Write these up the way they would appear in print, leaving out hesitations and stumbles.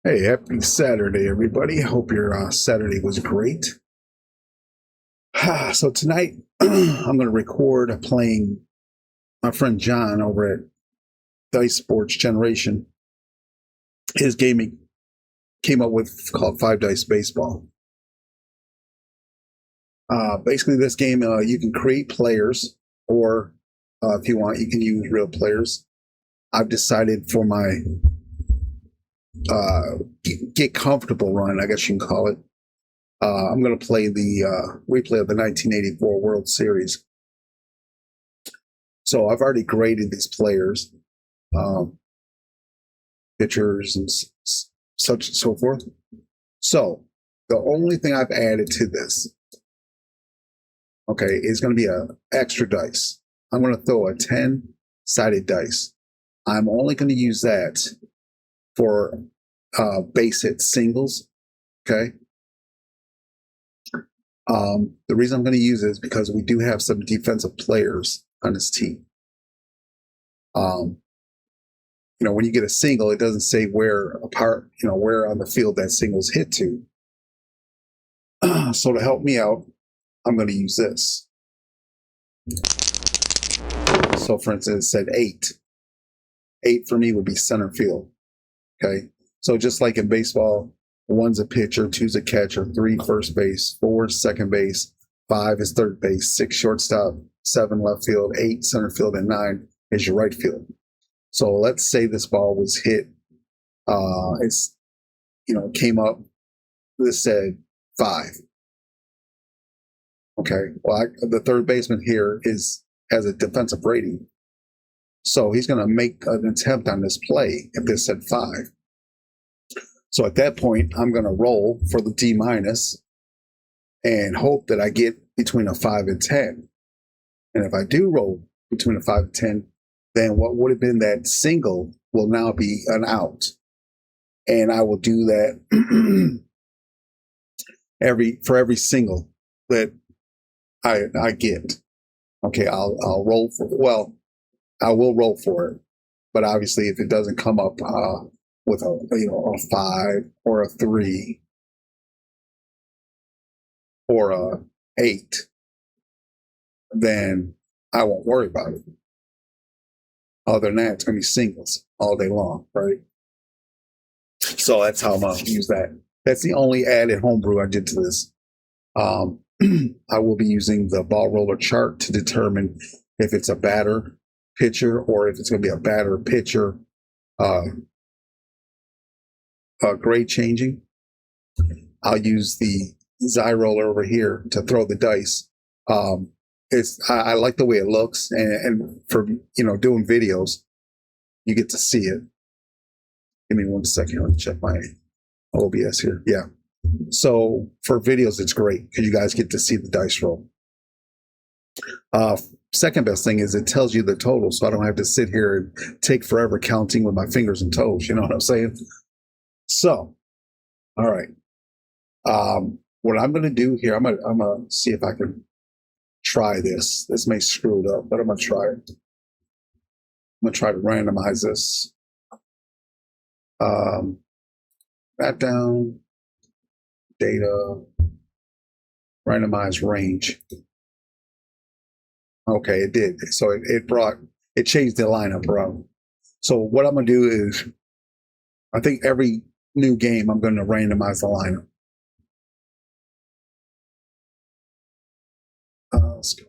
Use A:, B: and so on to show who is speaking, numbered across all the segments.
A: Hey, happy Saturday, everybody. Hope your Saturday was great. So tonight, I'm going to record playing my friend John over at Dice Sports Generation. His game he came up with called Five Dice Baseball. Basically, this game, you can create players, or if you want, you can use real players. I've decided for my get comfortable run, I guess you can call it. I'm going to play the replay of the 1984 World Series. So I've already graded these players, pitchers, and such and so forth. So the only thing I've added to this, okay, is going to be an extra dice. I'm going to throw a 10-sided dice. I'm only going to use that for base hit singles, okay? The reason I'm going to use it is because we do have some defensive players on this team. When you get a single, it doesn't say where on the field that single's hit to. So to help me out, I'm going to use this. So for instance, it said 8. 8 for me would be center field. Okay. So just like in baseball, 1's a pitcher, 2's a catcher, 3 first base, 4 second base, 5 is third base, 6 shortstop, 7 left field, 8 center field, and 9 is your right field. So let's say this ball was hit. Came up. This said 5. Okay. Well, the third baseman here has a defensive rating, so he's going to make an attempt on this play if this said 5. So at that point, I'm going to roll for the D- and hope that I get between a 5 and 10. And if I do roll between a 5 and 10, then what would have been that single will now be an out. And I will do that for every single that I get. Okay, I'll roll I will roll for it. But obviously if it doesn't come up with a 5 or a 3 or a 8, then I won't worry about it. Other than that, it's going to be singles all day long, right? So that's how I'm going to use that. That's the only added homebrew I did to this. I will be using the ball roller chart to determine if it's a batter pitcher or if it's going to be a batter pitcher grade changing. I'll use the Xy roller over here to throw the dice. I like the way it looks, and for doing videos, you get to see it. Give me 1 second. Let me check my OBS here. Yeah. So for videos, it's great because you guys get to see the dice roll. Second best thing is it tells you the total, so I don't have to sit here and take forever counting with my fingers and toes. You know what I'm saying? So, all right. What I'm going to do here, I'm gonna see if I can try this. This may screw it up, but I'm going to try it. I'm going to try to randomize this. That down, data, randomize range. Okay, it did. So it changed the lineup around. So what I'm going to do is, I think every new game, I'm going to randomize the lineup. Let's go.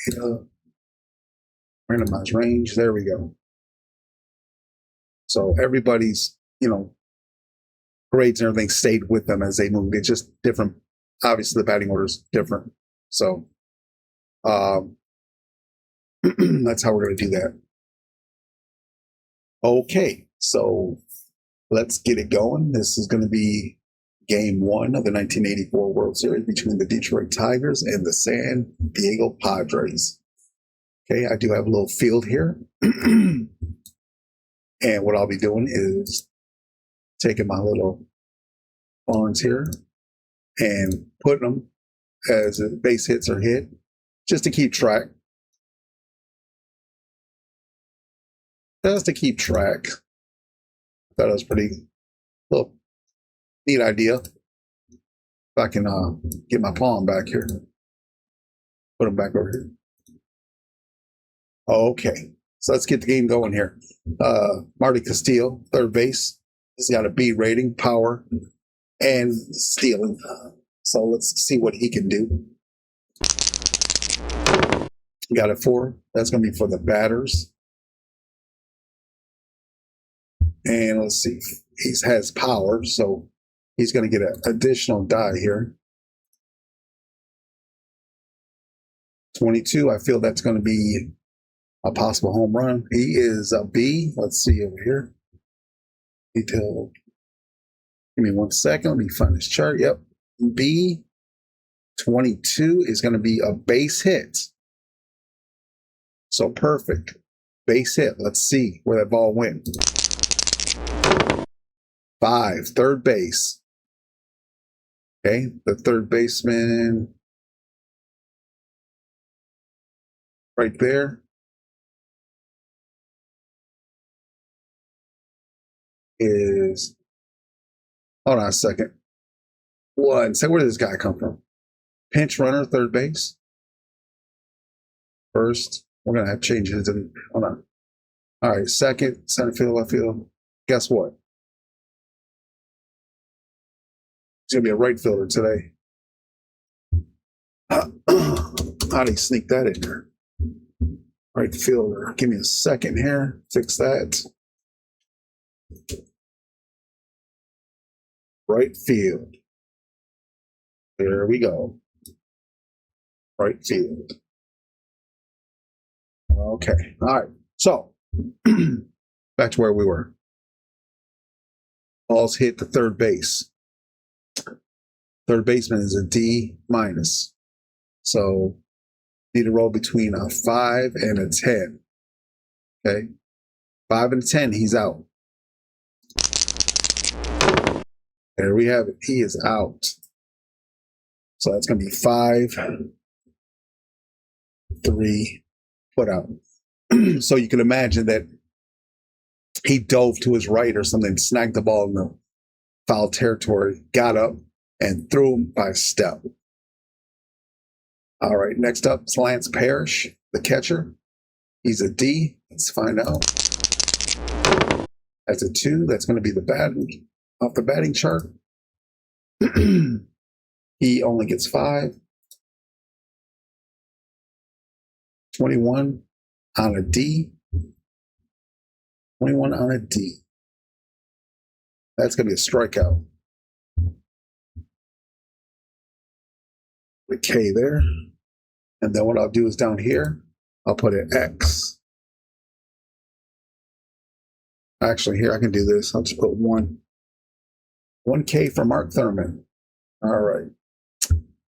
A: Data, randomize range. There we go. So everybody's, grades and everything stayed with them as they moved. It's just different. Obviously, the batting order is different. So that's how we're going to do that. Okay, so let's get it going. This is going to be Game 1 of the 1984 World Series between the Detroit Tigers and the San Diego Padres. Okay, I do have a little field here. And what I'll be doing is taking my little pawns here and putting them as base hits are hit, just to keep track. Just to keep track. That was pretty little Neat idea. If I can get my palm back here. Put him back over here. Okay. So let's get the game going here. Marty Castillo, third base. He's got a B rating, power, and stealing. So let's see what he can do. Got a 4. That's going to be for the batters. And let's see. He has power, so he's going to get an additional die here. 22. I feel that's going to be a possible home run. He is a B. Let's see over here. Detail. Give me 1 second. Let me find this chart. Yep. B 22 is going to be a base hit. So perfect. Base hit. Let's see where that ball went. 5, third base. Okay, the third baseman right there is, hold on a second. One, say, where did this guy come from? Pinch runner, third base. First, we're going to have changes. Hold on. All right, second, center field, left field. Guess what? He's going to be a right fielder today. How do you sneak that in there? Right fielder. Give me a second here. Fix that. Right field. There we go. Right field. Okay. All right. So, back to where we were. Balls hit the third base. Third baseman is a D minus. So, need to roll between a 5 and a 10. Okay. 5 and 10, he's out. There we have it. He is out. So that's going to be 5, 3, put out. So you can imagine that he dove to his right or something, snagged the ball in the foul territory, got up, and threw him by a step. All right, next up is Lance Parrish, the catcher. He's a D. Let's find out. That's a 2. That's going to be the batting, off the batting chart. He only gets 5. 21 on a D. 21 on a D. That's going to be a strikeout. The K there. And then what I'll do is down here, I'll put an X. Actually, here I can do this. I'll just put 1. 1K for Mark Thurman. All right.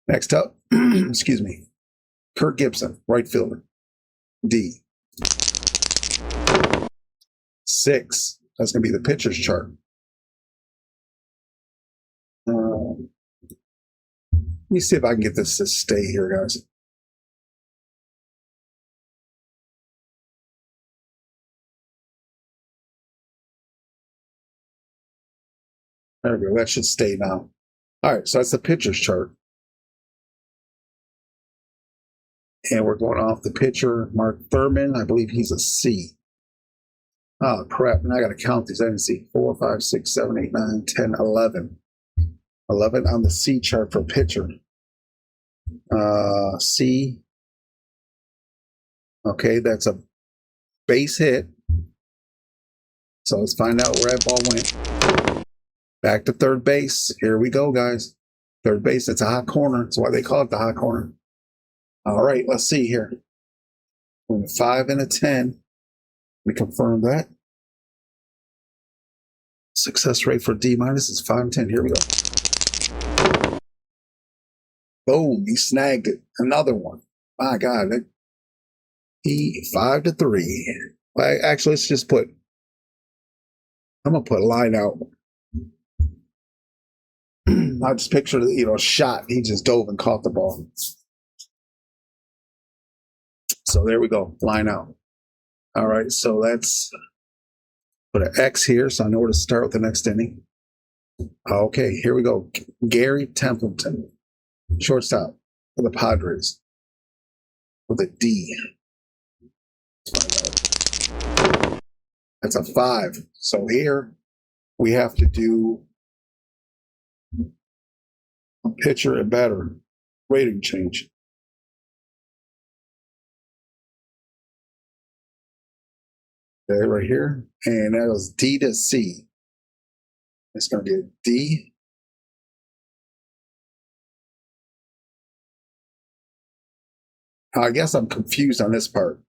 A: Next up, excuse me, Kirk Gibson, right fielder. D. 6. That's going to be the pitcher's chart. Let me see if I can get this to stay here, guys. There we go. That should stay now. All right, so that's the pitcher's chart. And we're going off the pitcher, Mark Thurman. I believe he's a C. Oh, crap. Now I got to count these. I didn't see 4, 5, 6, 7, 8, 9, 10, 11. 11 on the C chart for pitcher. C. Okay, that's a base hit. So let's find out where that ball went. Back to third base. Here we go, guys. Third base, it's a hot corner. That's why they call it the hot corner. All right, let's see here. From a 5 and a 10. Let me confirm that. Success rate for D minus is 5 and 10. Here we go. Boom, he snagged it. Another one. My God. He 5 to 3. Actually, let's just put, I'm going to put a line out. I just picture, shot. He just dove and caught the ball. So there we go. Line out. All right. So let's put an X here so I know where to start with the next inning. Okay, here we go. Gary Templeton, shortstop for the Padres with a D. That's a 5. So here we have to do a pitcher and batter rating change. Okay, right here. And that was D to C. It's going to be a D. I guess I'm confused on this part.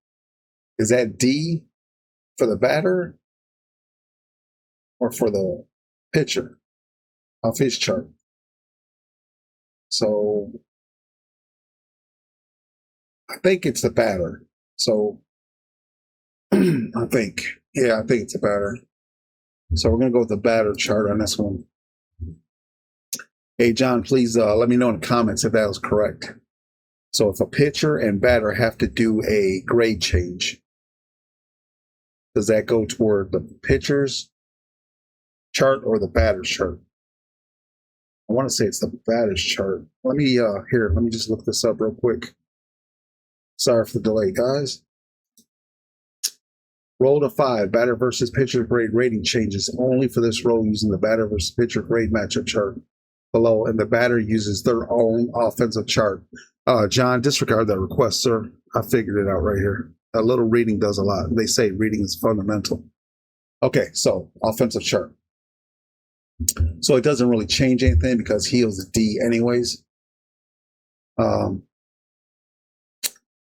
A: Is that D for the batter or for the pitcher off his chart? So I think it's the batter. So I think it's a batter. So we're going to go with the batter chart on this one. Hey, John, please let me know in the comments if that was correct. So if a pitcher and batter have to do a grade change, does that go toward the pitcher's chart or the batter's chart? I want to say it's the batter's chart. Let me just look this up real quick. Sorry for the delay, guys. Roll to 5, batter versus pitcher grade rating changes only for this role using the batter versus pitcher grade matchup chart below, and the batter uses their own offensive chart. John, disregard that request, sir. I figured it out right here. A little reading does a lot. They say reading is fundamental. Okay, so offensive chart. So it doesn't really change anything because he was a D anyways. But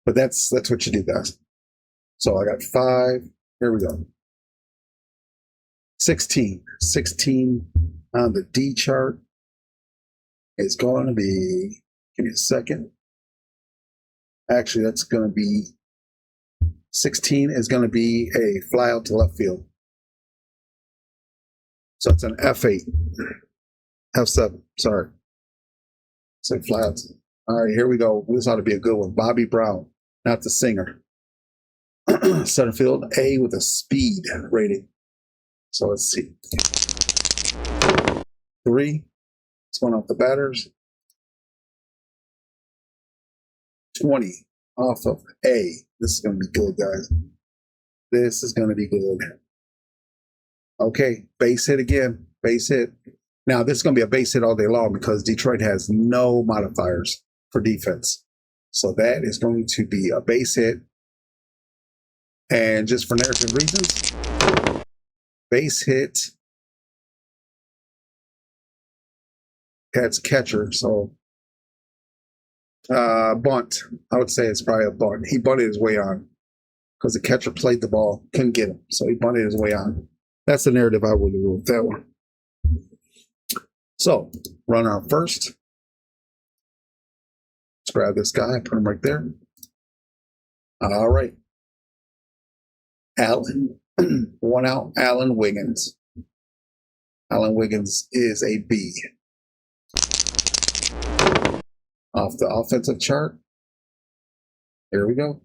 A: that's what you do, guys. So I got 5. Here we go. 16. 16 on the D chart is going to be, give me a second. Actually, that's going to be, 16 is going to be a fly out to left field. So it's an F8. F7, sorry. So fly out. All right, here we go. This ought to be a good one. Bobby Brown, not the singer. Center field, A with a speed rating. So let's see. 3. It's going off the batters. 20 off of A. This is going to be good, guys. This is going to be good. Okay, base hit again. Base hit. Now, this is going to be a base hit all day long because Detroit has no modifiers for defense. So that is going to be a base hit. And just for narrative reasons, base hit. That's catcher. So bunt. I would say it's probably a bunt. He bunted his way on because the catcher played the ball, couldn't get him. So he bunted his way on. That's the narrative I would have wrote that one. So runner on first. Let's grab this guy, put him right there. All right. Allen, 1 out, Allen Wiggins. Allen Wiggins is a B. Off the offensive chart. Here we go.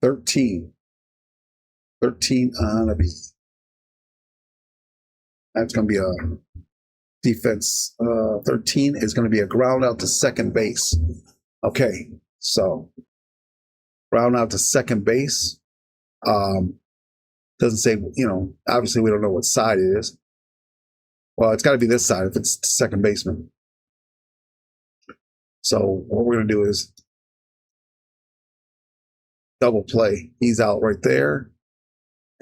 A: 13. 13 on a B. That's going to be a defense. 13 is going to be a ground out to second base. Okay, so ground out to second base. Doesn't say, obviously we don't know what side it is. Well, it's got to be this side if it's second baseman. So what we're going to do is double play. He's out right there.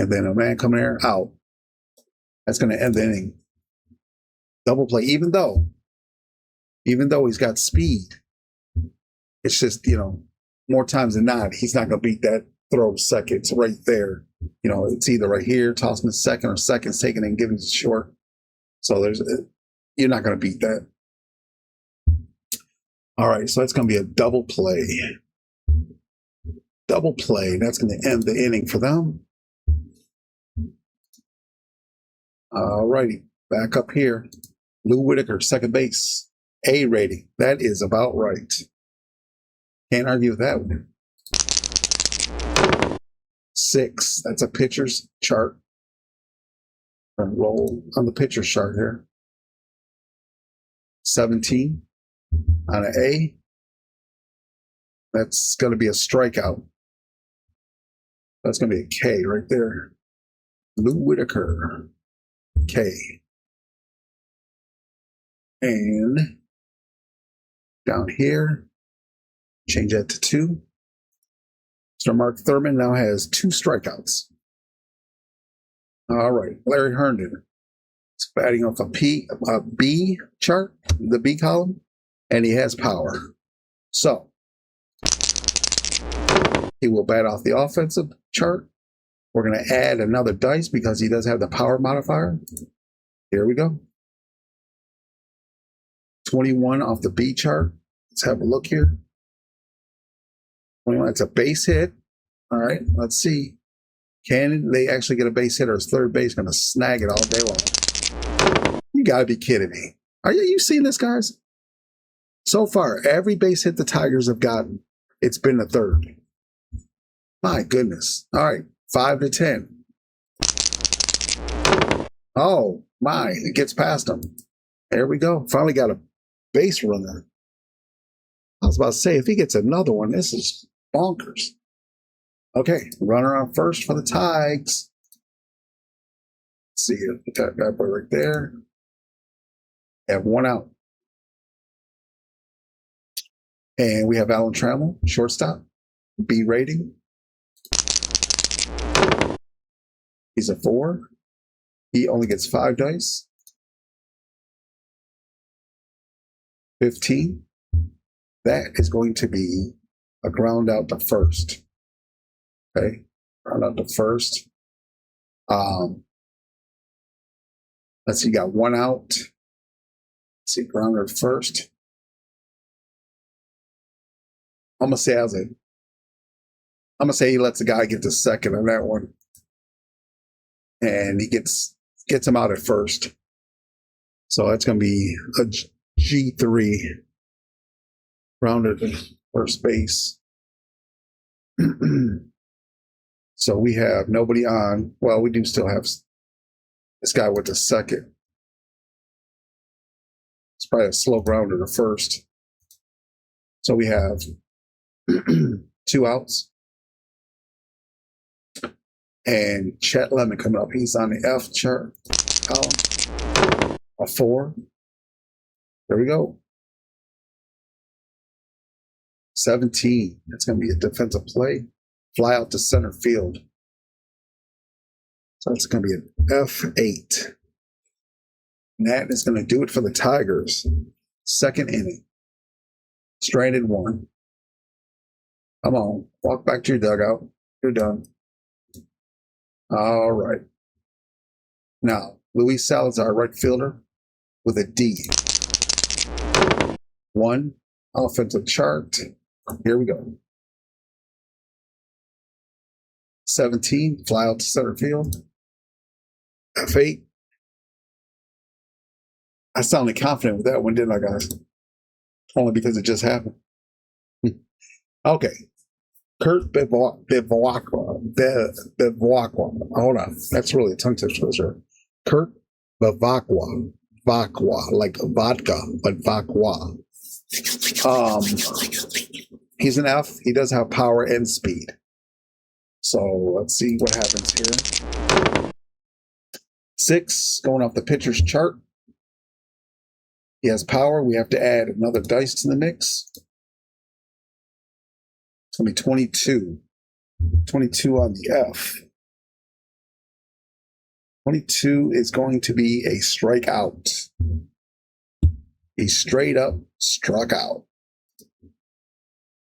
A: And then a man coming there, out. That's going to end the inning. Double play, even though he's got speed, it's just, more times than not, he's not going to beat that throw to second. It's right there. It's either right here, tossing to second, or second's taking and giving it short. So you're not going to beat that. All right, so it's going to be a double play. Double play. That's going to end the inning for them. All righty, back up here. Lou Whitaker, second base, A rating. That is about right. Can't argue with that one. 6, that's a pitcher's chart. Roll on the pitcher chart here. 17 on an A. That's going to be a strikeout. That's going to be a K right there. Lou Whitaker. K. And down here, change that to 2. So Mark Thurman now has 2 strikeouts. All right, Larry Herndon is batting off a B chart, the B column, and he has power. So he will bat off the offensive chart. We're going to add another dice because he does have the power modifier. Here we go. 21 off the B chart. Let's have a look here. 21, it's a base hit. All right, let's see. Can they actually get a base hit, or is third base going to snag it all day long? You got to be kidding me. Are you seeing this, guys? So far, every base hit the Tigers have gotten, it's been the third. My goodness. All right, 5 to 10. Oh, my, it gets past him. There we go. Finally got a base runner. I was about to say, if he gets another one, this is bonkers. Okay, runner on first for the Tigers. Let's see, put that bad boy right there. Have 1 out. And we have Alan Trammell, shortstop, B rating. He's a 4. He only gets 5 dice. 15. That is going to be a ground out to first. Okay, ground out to first. Let's see, got 1 out. Let's see, ground out to first. I'm gonna say he lets the guy get to second on that one, and he gets him out at first. So that's gonna be a G3, grounded to first base. So we have nobody on. Well, we do still have this guy with the second. It's probably a slow grounder to first. So we have 2 outs. And Chet Lemon coming up. He's on the F chart column. A 4. There we go. 17. That's going to be a defensive play. Fly out to center field. So it's going to be an F8. And that is going to do it for the Tigers. Second inning. Stranded 1. Come on. Walk back to your dugout. You're done. All right. Now, Luis Salazar, right fielder, with a D. 1. Offensive chart. Here we go. 17. Fly out to center field. F8. I sounded confident with that one, didn't I, guys? Only because it just happened. Okay. Kurt Bivouacqua. Hold on. That's really a tongue twister. Kurt Bivouacqua. Vacqua, like vodka, but Vacqua. He's an F. He does have power and speed. So let's see what happens here. 6, going off the pitcher's chart. He has power. We have to add another dice to the mix. It's going to be 22. 22 on the F. 22 is going to be a strikeout. He straight up struck out.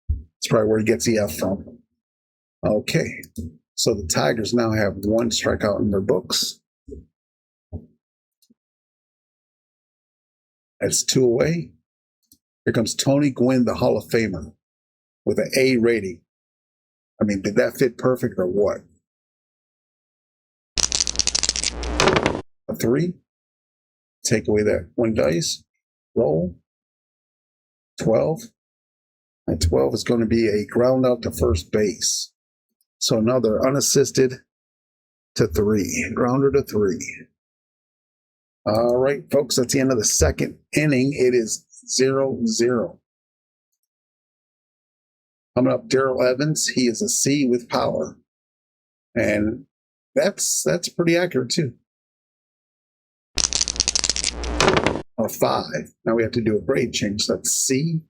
A: That's probably where he gets the F from. Okay. So the Tigers now have 1 strikeout in their books. That's 2 away. Here comes Tony Gwynn, the Hall of Famer, with an A rating. I mean, did that fit perfect or what? A 3. Take away that 1 dice. Roll. 12. And 12 is going to be a ground out to first base. So another unassisted to 3. Grounder to 3. All right, folks, that's the end of the second inning. It is 0-0. Coming up, Daryl Evans. He is a C with power. And that's pretty accurate, too. Or 5. Now we have to do a grade change. So that's C.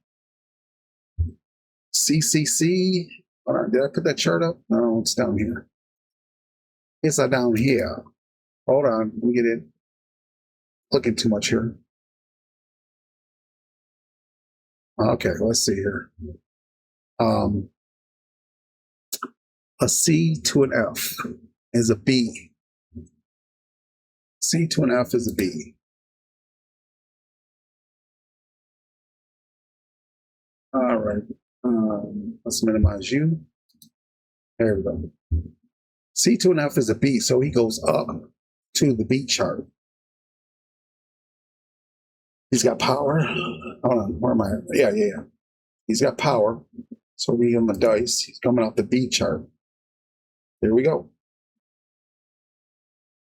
A: C. Hold on, did I put that chart up? No, it's down here. It's down here. Hold on, let me get it. Looking too much here. Okay, let's see here. A C to an F is a B. C to an F is a B. All right. Let's minimize you. There we go. C to an F is a B, so he goes up to the B chart. He's got power. Hold on, where am I? Yeah. He's got power. So we give him a dice. He's coming off the B chart. There we go.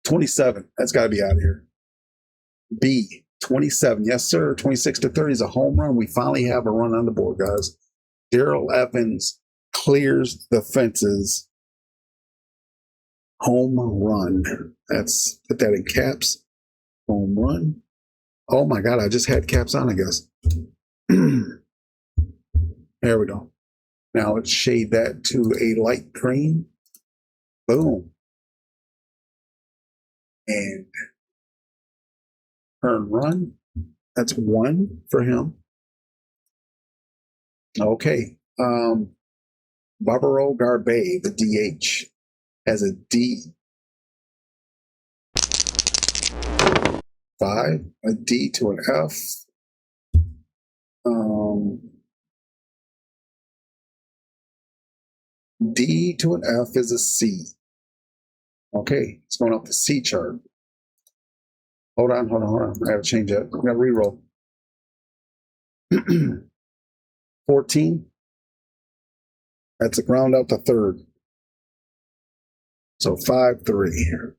A: 27. That's got to be out of here. B, 27. Yes, sir. 26-30 is a home run. We finally have a run on the board, guys. Daryl Evans clears the fences. Home run. Let's put that in caps. Home run. Oh my God, I just had caps on, I guess. There we go. Now let's shade that to a light green. Boom. And earn run. That's 1 for him. Okay. Barbaro Garbe, the DH, has a D. 5, a D to an F. D to an F is a C. Okay, it's going off the C chart. Hold on. I gotta change that. I'm gonna re-roll. 14. That's a ground out to third. So 5-3.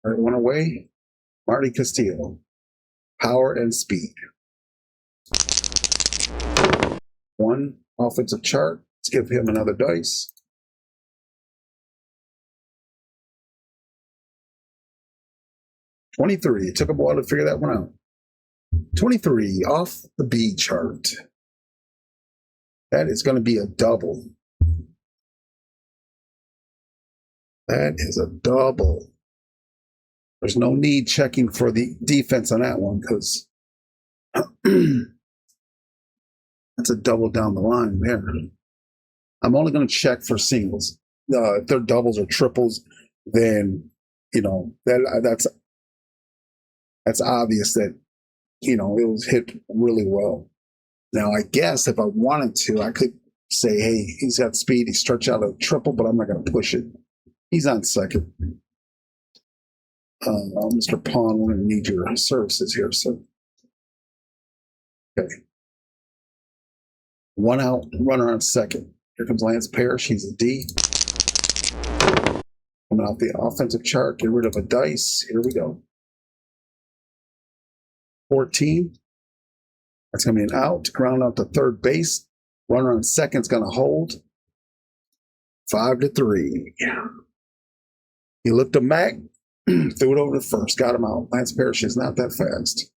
A: All right, one away. Marty Castillo. Power and speed. 1 offensive chart. Let's give him another dice. $23. It took a while to figure that one out. 23 off the B chart. That is going to be a double. That is a double. There's no need checking for the defense on that one because that's a double down the line there. I'm only going to check for singles. If they're doubles or triples, then that's obvious that it was hit really well. Now I guess if I wanted to, I could say, hey, he's got speed. He stretched out a triple, but I'm not going to push it. He's on second. Mr. Pawn, we're going to need your services here, sir. Okay. 1 out, runner on second. Here comes Lance Parrish. He's a D. Coming off the offensive chart. Get rid of a dice. Here we go. 14. That's going to be an out. Ground out to third base. Runner on second's going to hold. 5-3. He looked him back. Threw it over to first. Got him out. Lance Parrish is not that fast.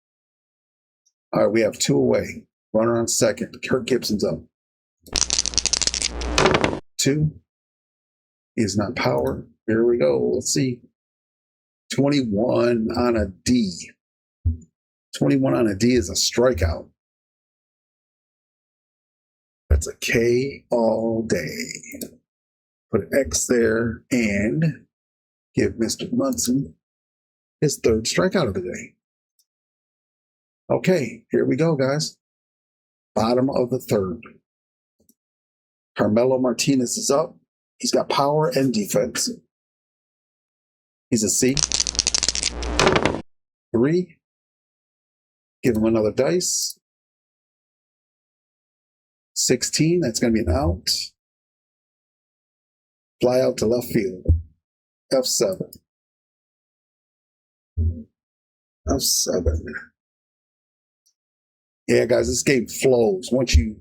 A: All right, we have 2 away. Runner on second. Kirk Gibson's up. 2. Is not power. Here we go. Let's see. 21 on a D. 21 on a D is a strikeout. That's a K all day. Put an X there and give Mr. Munson his 3rd strikeout of the day. Okay, here we go, guys. Bottom of the 3rd. Carmelo Martinez is up. He's got power and defense. He's a C. 3. Give him another dice. 16. That's going to be an out. Fly out to left field. F7. F7. Yeah, guys, this game flows. Once you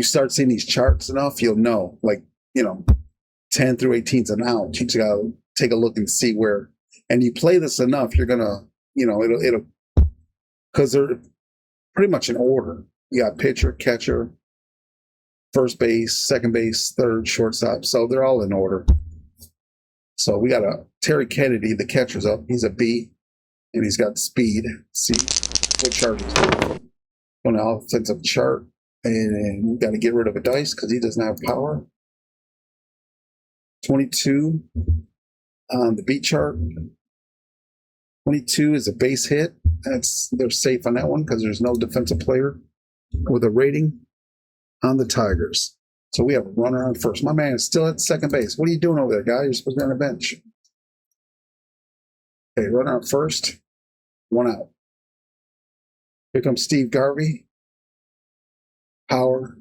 A: start seeing these charts enough, you'll know. Like, 10 through 18 is an out. You just gotta take a look and see where. And you play this enough, you're gonna, it'll because they're pretty much in order. You got pitcher, catcher, first base, second base, third, shortstop. So they're all in order. So we got a Terry Kennedy, the catcher's up. He's a B, and he's got speed. C. What chart is it? On the offensive chart, and we got to get rid of a dice because he doesn't have power. 22 on the B chart. 22 is a base hit. They're safe on that one because there's no defensive player with a rating on the Tigers. So we have a runner on first. My man is still at second base. What are you doing over there, guy? You're supposed to be on the bench. Okay, runner on first. One out. Here comes Steve Garvey. Power.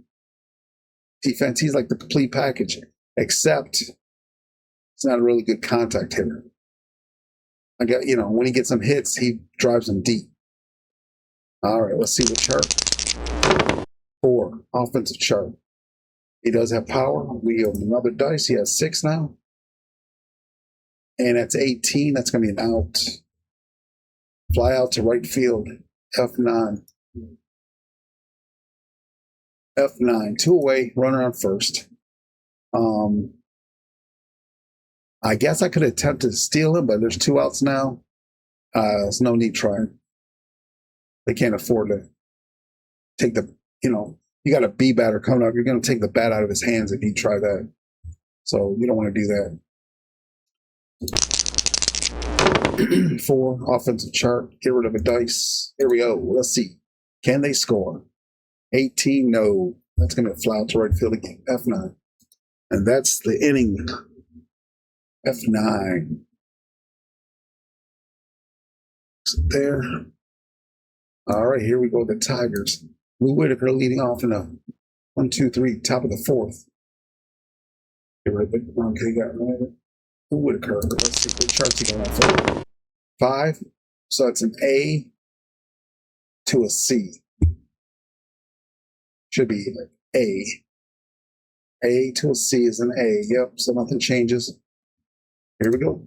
A: Defense. He's like the complete package, except it's not a really good contact hitter. When he gets some hits, he drives them deep. All right, let's see the chart. 4, offensive chart. He does have power. We give him another dice. He has 6 now. And that's 18. That's going to be an out. Fly out to right field. F9. F9. 2 away. Runner on first. I guess I could attempt to steal him, but there's 2 outs now. There's no need trying. They can't afford to take you got a B batter coming up. You're going to take the bat out of his hands if you try that. So you don't want to do that. 4, offensive chart. Get rid of a dice. Here we go. Let's see. Can they score? 18, no. That's going to fly out to right field again. F9. And that's the inning. F9. There. All right, here we go. The Tigers. Lou Whitaker leading off in a 1, 2, 3, top of the 4th. Okay, got right. Lou Whitaker. Let's see what charts he going for. 5. So it's an A to a C. Should be like A. A to a C is an A. Yep, so nothing changes. Here we go.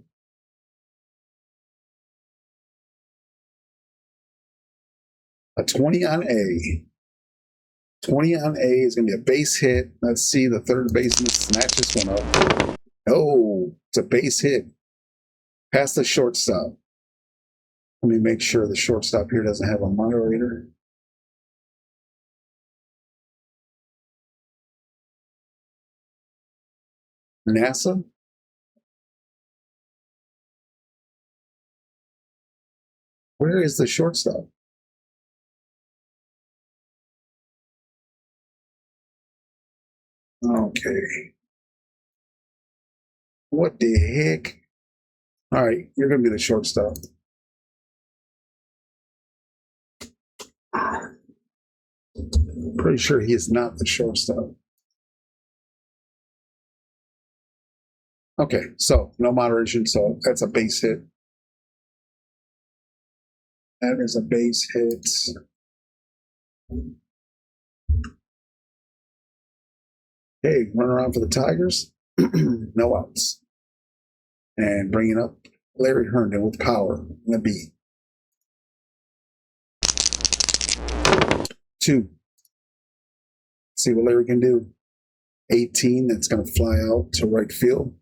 A: A 20 on A. 20 on A is going to be a base hit. Let's see, the third baseman snatch this one up. Oh, it's a base hit. Past the shortstop. Let me make sure the shortstop here doesn't have a moderator. NASA? Where is the shortstop? Okay. What the heck? All right, you're going to be the shortstop. Pretty sure he is not the shortstop. Okay, so no moderation, so that's a base hit. That is a base hit. Okay, run around for the Tigers. No outs. And bringing up Larry Herndon with power in the B. 2. See what Larry can do. 18, that's going to fly out to right field.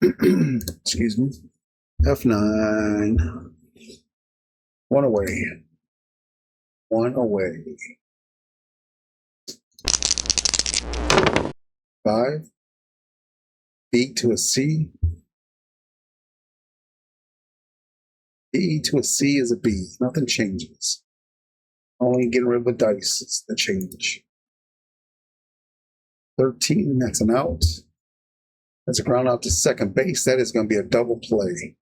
A: Excuse me. F9. 1 away. 1 away. 5. B to a C. B to a C is a B. Nothing changes. Only getting rid of the dice is the change. 13, that's an out. That's a ground out to second base. That is going to be a double play.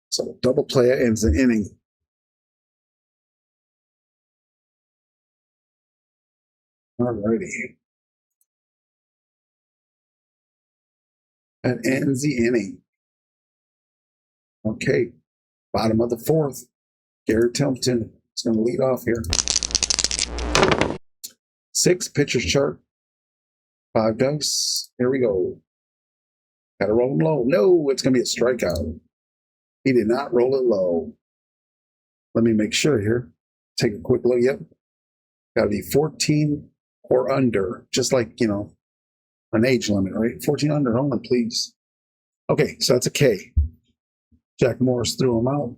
A: So double play ends the inning. All righty. That ends the inning. Okay, bottom of the fourth. Garrett Templeton is going to lead off here. 6 pitchers chart. 5 dice. Here we go. Got to roll him low. No, it's going to be a strikeout. He did not roll it low. Let me make sure here. Take a quick look. Yep. Got to be 14 or under. Just like, you know, an age limit, right? 14 under only, please. Okay, so that's a K. Jack Morris threw him out.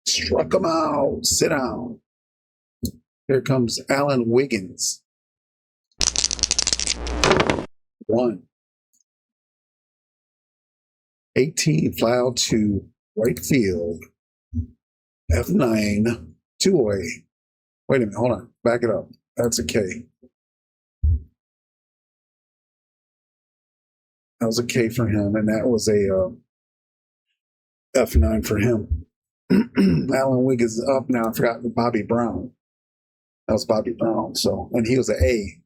A: Struck him out. Sit down. Here comes Alan Wiggins. 1. 18, fly out to right field. F9, 2 away. Wait a minute, hold on. Back it up. That's a K. That was a K for him, and that was a F9 for him. Alan Wiggins is up now. I forgot Bobby Brown. That was Bobby Brown. So, and he was an A.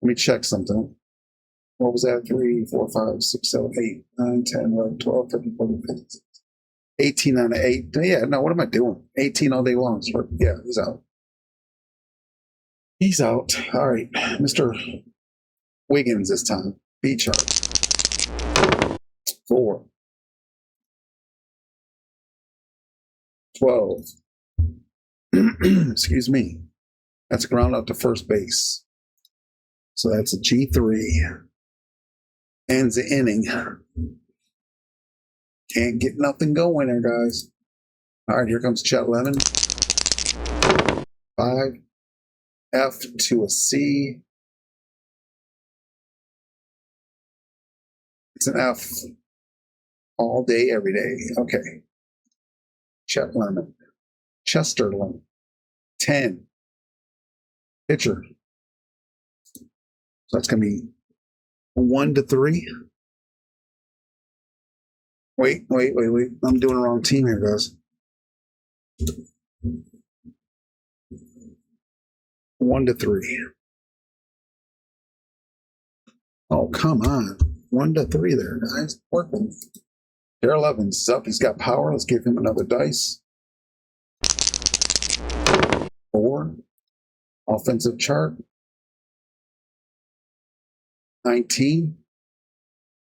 A: Let me check something. What was that? 3, 4, 5, 6, 7, 8, 9, 10, 11, 12, 13, 14, 15, 16. 18 on 8. Yeah, no, what am I doing? 18 all day long. Yeah, he's out. He's out. All right. Mr. Wiggins this time. B chart. 4. 12. Excuse me. That's a ground out to first base. So that's a G3. Ends the inning. Can't get nothing going there, guys. All right, here comes Chet Lemon. 5. F to a C. It's an F. All day, every day. Okay. Chet Lemon. Chester Lemon. 10. Pitcher. So that's going to be 1 to 3. Wait. I'm doing the wrong team here, guys. 1 to 3. Oh, come on. 1 to 3 there, guys. Working. Darrell Evans is up. He's got power. Let's give him another dice. 4. Offensive chart. 19.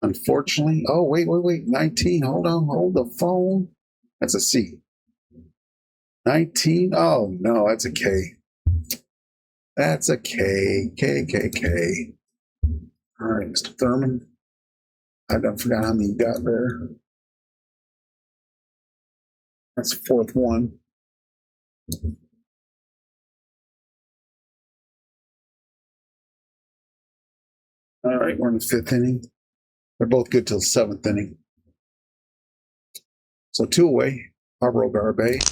A: Unfortunately. Oh, wait. 19. Hold on. Hold the phone. That's a C. 19. Oh, no. That's a K. That's a K. K. All right, Mr. Thurman. I forgot how many you got there. That's the 4th one. All right, we're in the 5th inning. They're both good till the 7th inning. So 2 away. Pablo Garbe.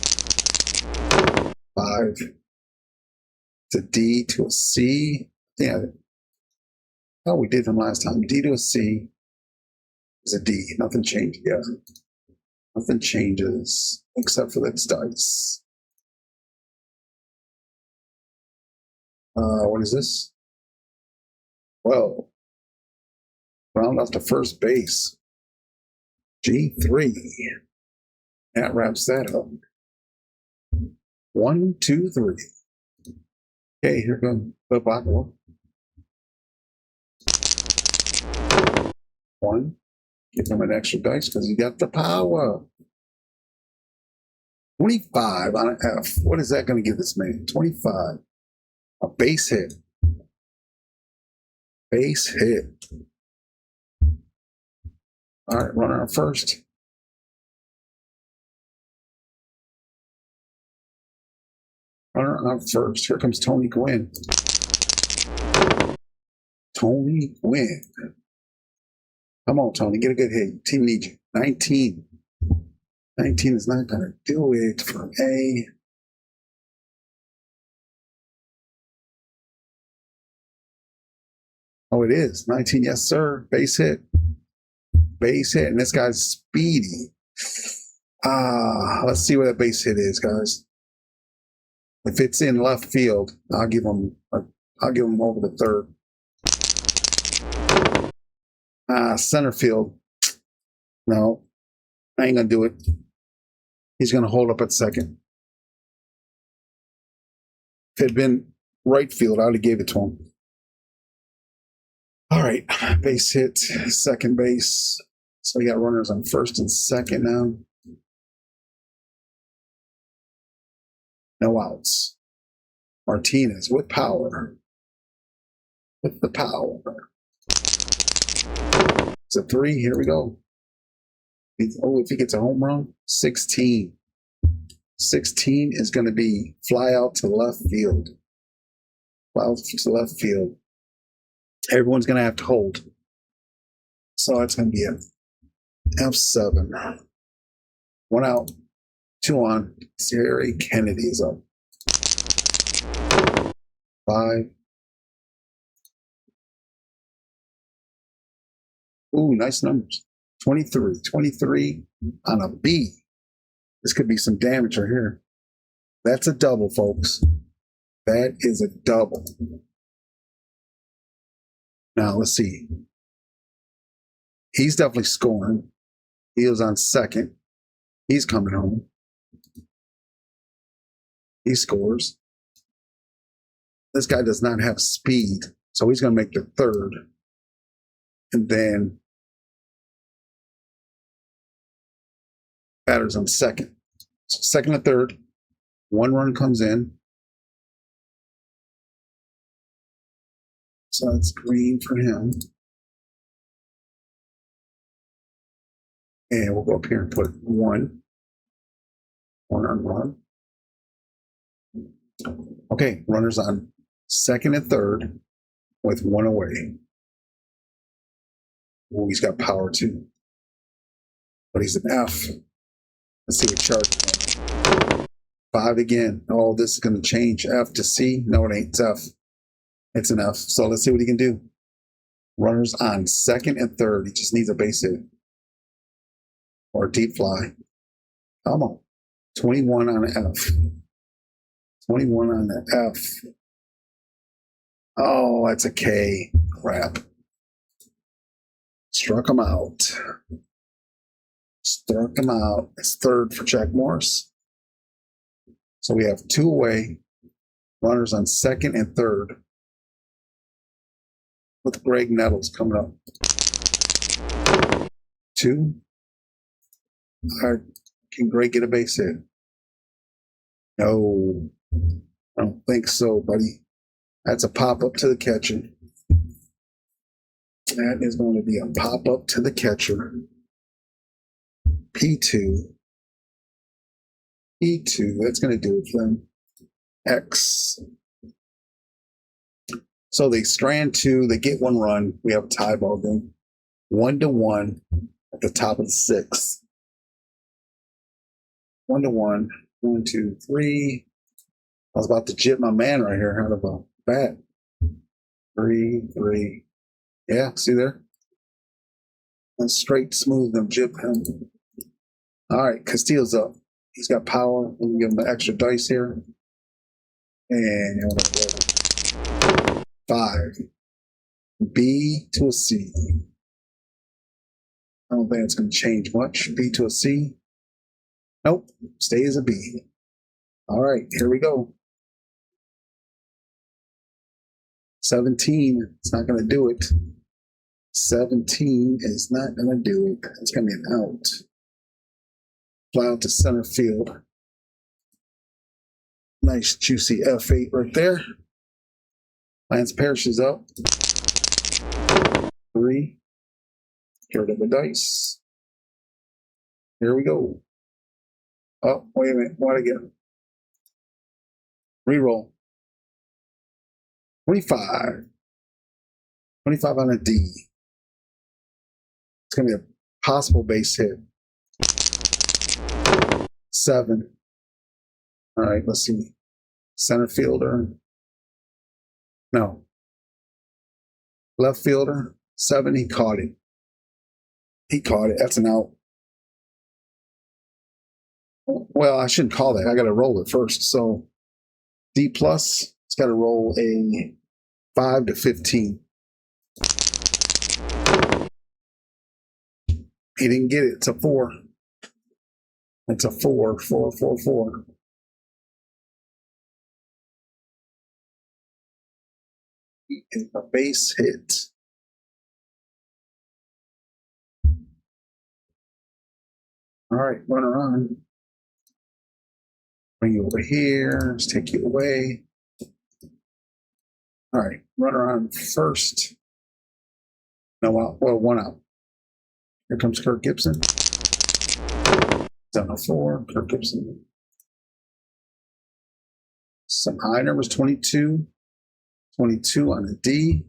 A: 5. It's a D to a C. Yeah. Oh, we did them last time. D to a C is a D. Nothing changed. Yeah. Nothing changes except for that dice. What is this? Well, round off to first base. G3. That wraps that up. 1, 2, 3. Okay, here comes the bottom. 1. Give him an extra dice because he got the power. 25 on an F. What is that going to give this man? 25. A base hit. Base hit. All right, runner on first. Runner on first. Here comes Tony Gwynn. Tony Gwynn. Come on, Tony. Get a good hit. Team needs you. 19. 19 is not going to do it for A. Oh, it is. 19. Yes, sir. Base hit. Base hit. And this guy's speedy. Let's see where that base hit is, guys. If it's in left field, I'll give him over the third. Center field. No, I ain't gonna do it. He's gonna hold up at second. If it had been right field, I would have gave it to him. All right, base hit, second base. So we got runners on first and second now. No outs. Martinez with power. With the power. It's a 3. Here we go. Oh, if he gets a home run, 16. 16 is going to be fly out to left field. Fly out to left field. Everyone's going to have to hold. So that's going to be a F7. 1 out, 2 on. Terry Kennedy is up. 5. Ooh, nice numbers. 23. 23 on a B. This could be some damage right here. That's a double, folks. That is a double. Now, let's see. He's definitely scoring. He was on second. He's coming home. He scores. This guy does not have speed, so he's going to make the third. And then batter's on second. So second and third. 1 run comes in. So that's green for him. And we'll go up here and put 1. 1 on 1. Okay, runners on second and third with 1 away. Oh, he's got power too. But he's an F. Let's see what chart. 5 again. Oh, this is going to change. F to C. No, it ain't. It's F. It's an F. So let's see what he can do. Runners on second and third. He just needs a base hit. Or a deep fly. Come on. 21 on an F. 21 on the F. Oh, that's a K. Crap. Struck him out. Struck him out. It's third for Jack Morris. So we have 2 away. Runners on second and third. With Greg Nettles coming up. 2. Can Greg get a base hit? No. I don't think so, buddy. That's a pop-up to the catcher. That is going to be a pop-up to the catcher. P2. E2. That's going to do it for them. X. So they strand 2. They get 1 run. We have a tie ball game. 1-1 at the top of the 6th. 1-1. 1, 2, 3. I was about to jip my man right here out of a bat. 3, 3. Yeah, see there? And straight, smooth, and jip him. All right, Castillo's up. He's got power. We can give him an extra dice here. And 5. B to a C. I don't think it's going to change much. B to a C. Nope. Stay as a B. All right, here we go. 17. It's not going to do it. 17 is not going to do it. It's going to be an out. Fly out to center field. Nice juicy F8 right there. Lance Parrish is up. 3. Get rid of the dice. Here we go. Oh, wait a minute. What again? Reroll. 25. 25 on a D. It's going to be a possible base hit. 7. All right, let's see. Center fielder. No. Left fielder. 7. He caught it. He caught it. That's an out. Well, I shouldn't call that. I got to roll it first. So D plus, it's got to roll a 5 to 15. he didn't get it. It's a 4. It's a 4, 4, 4, 4. Is a base hit. All right, runner on. Bring you over here. Let's take you away. All right, runner on first. No out. Well, 1 out. Here comes Kirk Gibson. Down to 4. Kirk Gibson. Some high numbers 22. 22 on a D.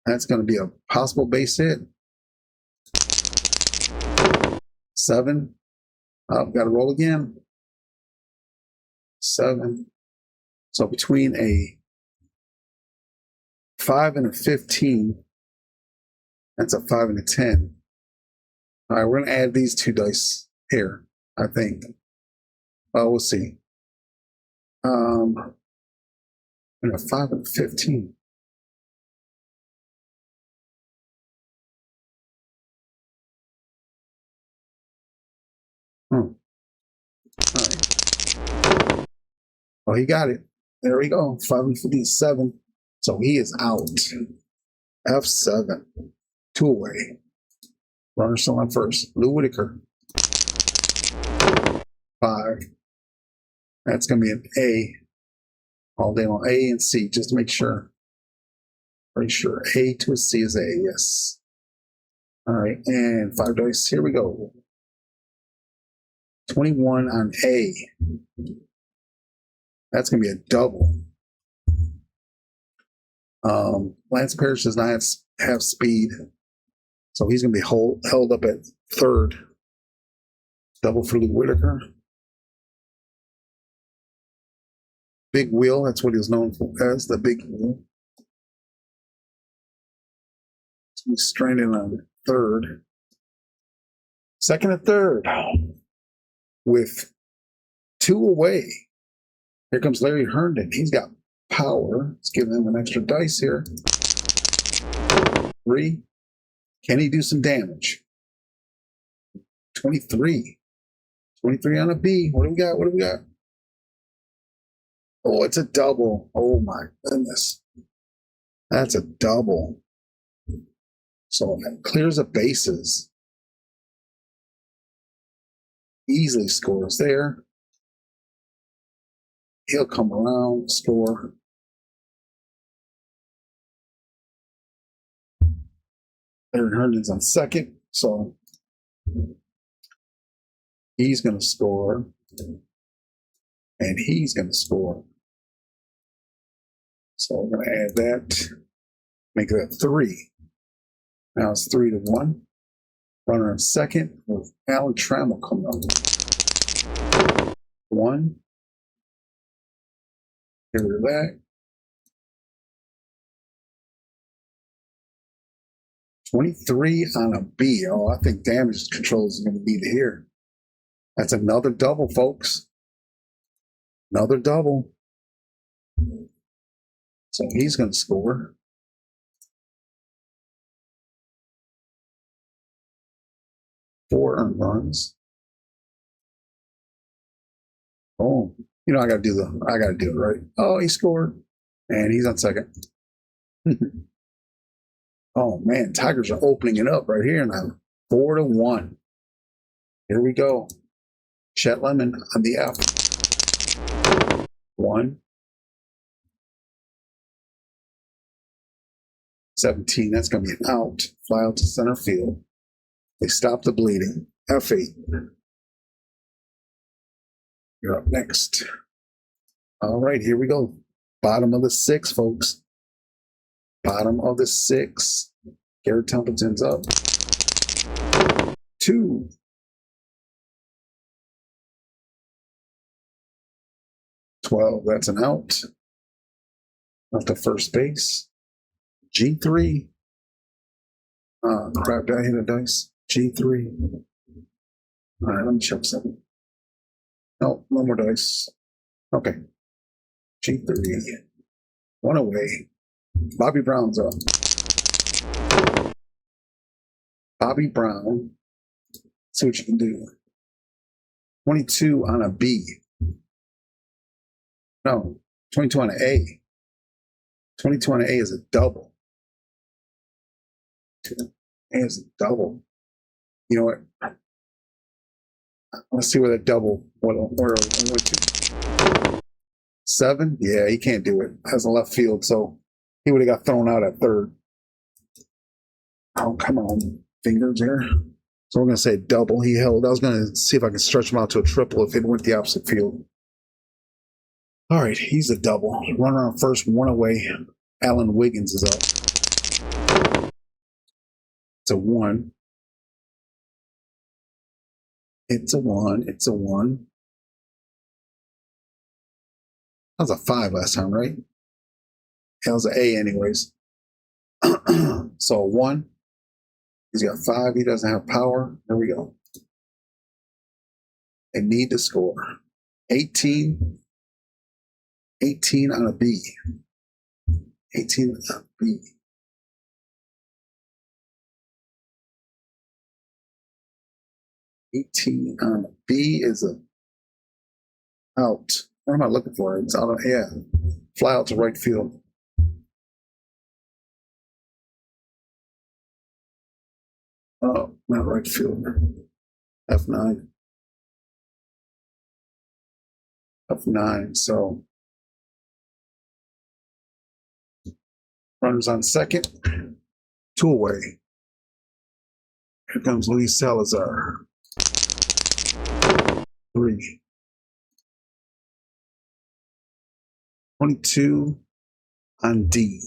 A: That's going to be a possible base hit. 7. Oh, got to roll again. 7. So between a 5 and a 15, that's a 5 and a 10. All right, we're going to add these 2 dice here, I think. Oh, we'll see. And a 5 and a 15. All right. Oh, he got it. There we go. 5 and 57. So he is out. F7. 2 away. Runner still on first. Lou Whitaker. 5. That's going to be an A. All day long. A and C, just to make sure. Pretty sure. A to a C is A, yes. All right, and 5 dice. Here we go. 21 on A. That's going to be a double. Lance Parrish does not have speed, so he's going to be held up at 3rd. Double for Lou Whitaker. Big wheel, that's what he was known for as, the big wheel. He's stranded on 3rd. 2nd and 3rd. With 2 away. Here comes Larry Herndon. He's got power. Let's give him an extra dice here. 3. Can he do some damage? 23. 23 on a B. What do we got? What do we got? Oh, it's a double. Oh my goodness. That's a double. So that clears the bases. Easily scores there. He'll come around, score. Aaron Herndon's on 2nd, so he's going to score. And he's going to score. So we're going to add that, make that 3. Now it's 3-1. Runner on 2nd with Alan Trammell coming up. 1. Get rid of that. 23 on a B. Oh, I think damage control is going to be here. That's another double, folks. Another double. So he's going to score. Four earned runs. Oh, you know, I got to do it right. Oh, he scored. And he's on 2nd. Oh, man, Tigers are opening it up right here now. 4-1. Here we go. Chet Lemon on the F. 1. 17, that's going to be an out. Fly out to center field. They stop the bleeding. F8. You're up next. All right, here we go. Bottom of the 6, folks. Bottom of the 6. Garrett Templeton's up. 2. 12, that's an out. Off to first base. G3. Crap, did I hit a dice? G3. All right, let me check something. No, no more dice. Okay. G3. 1 away. Bobby Brown's up. Bobby Brown. See what you can do. 22 on a B. No, 22 on an A. 22 on an A is a double. A is a double. You know what? Let's see where the double went to. 7? Yeah, he can't do it. Has a left field, so he would have got thrown out at third. Oh, come on, fingers here. So we're going to say double. He held. I was going to see if I can stretch him out to a triple if it went the opposite field. All right, he's a double. Runner on first, one away. Alan Wiggins is up. It's a 1. It's a 1. It's a 1. That was a 5 last time, right? That was an A anyways. So a 1. He's got 5. He doesn't have power. There we go. They need to score. 18. 18 on a B. 18 on a B. 18 on a B is a out. What am I looking for? It's out of, yeah. Fly out to right field. Oh, not right field. F9. F9. So runners on second. 2 away. Here comes Luis Salazar. 3. 22 on D.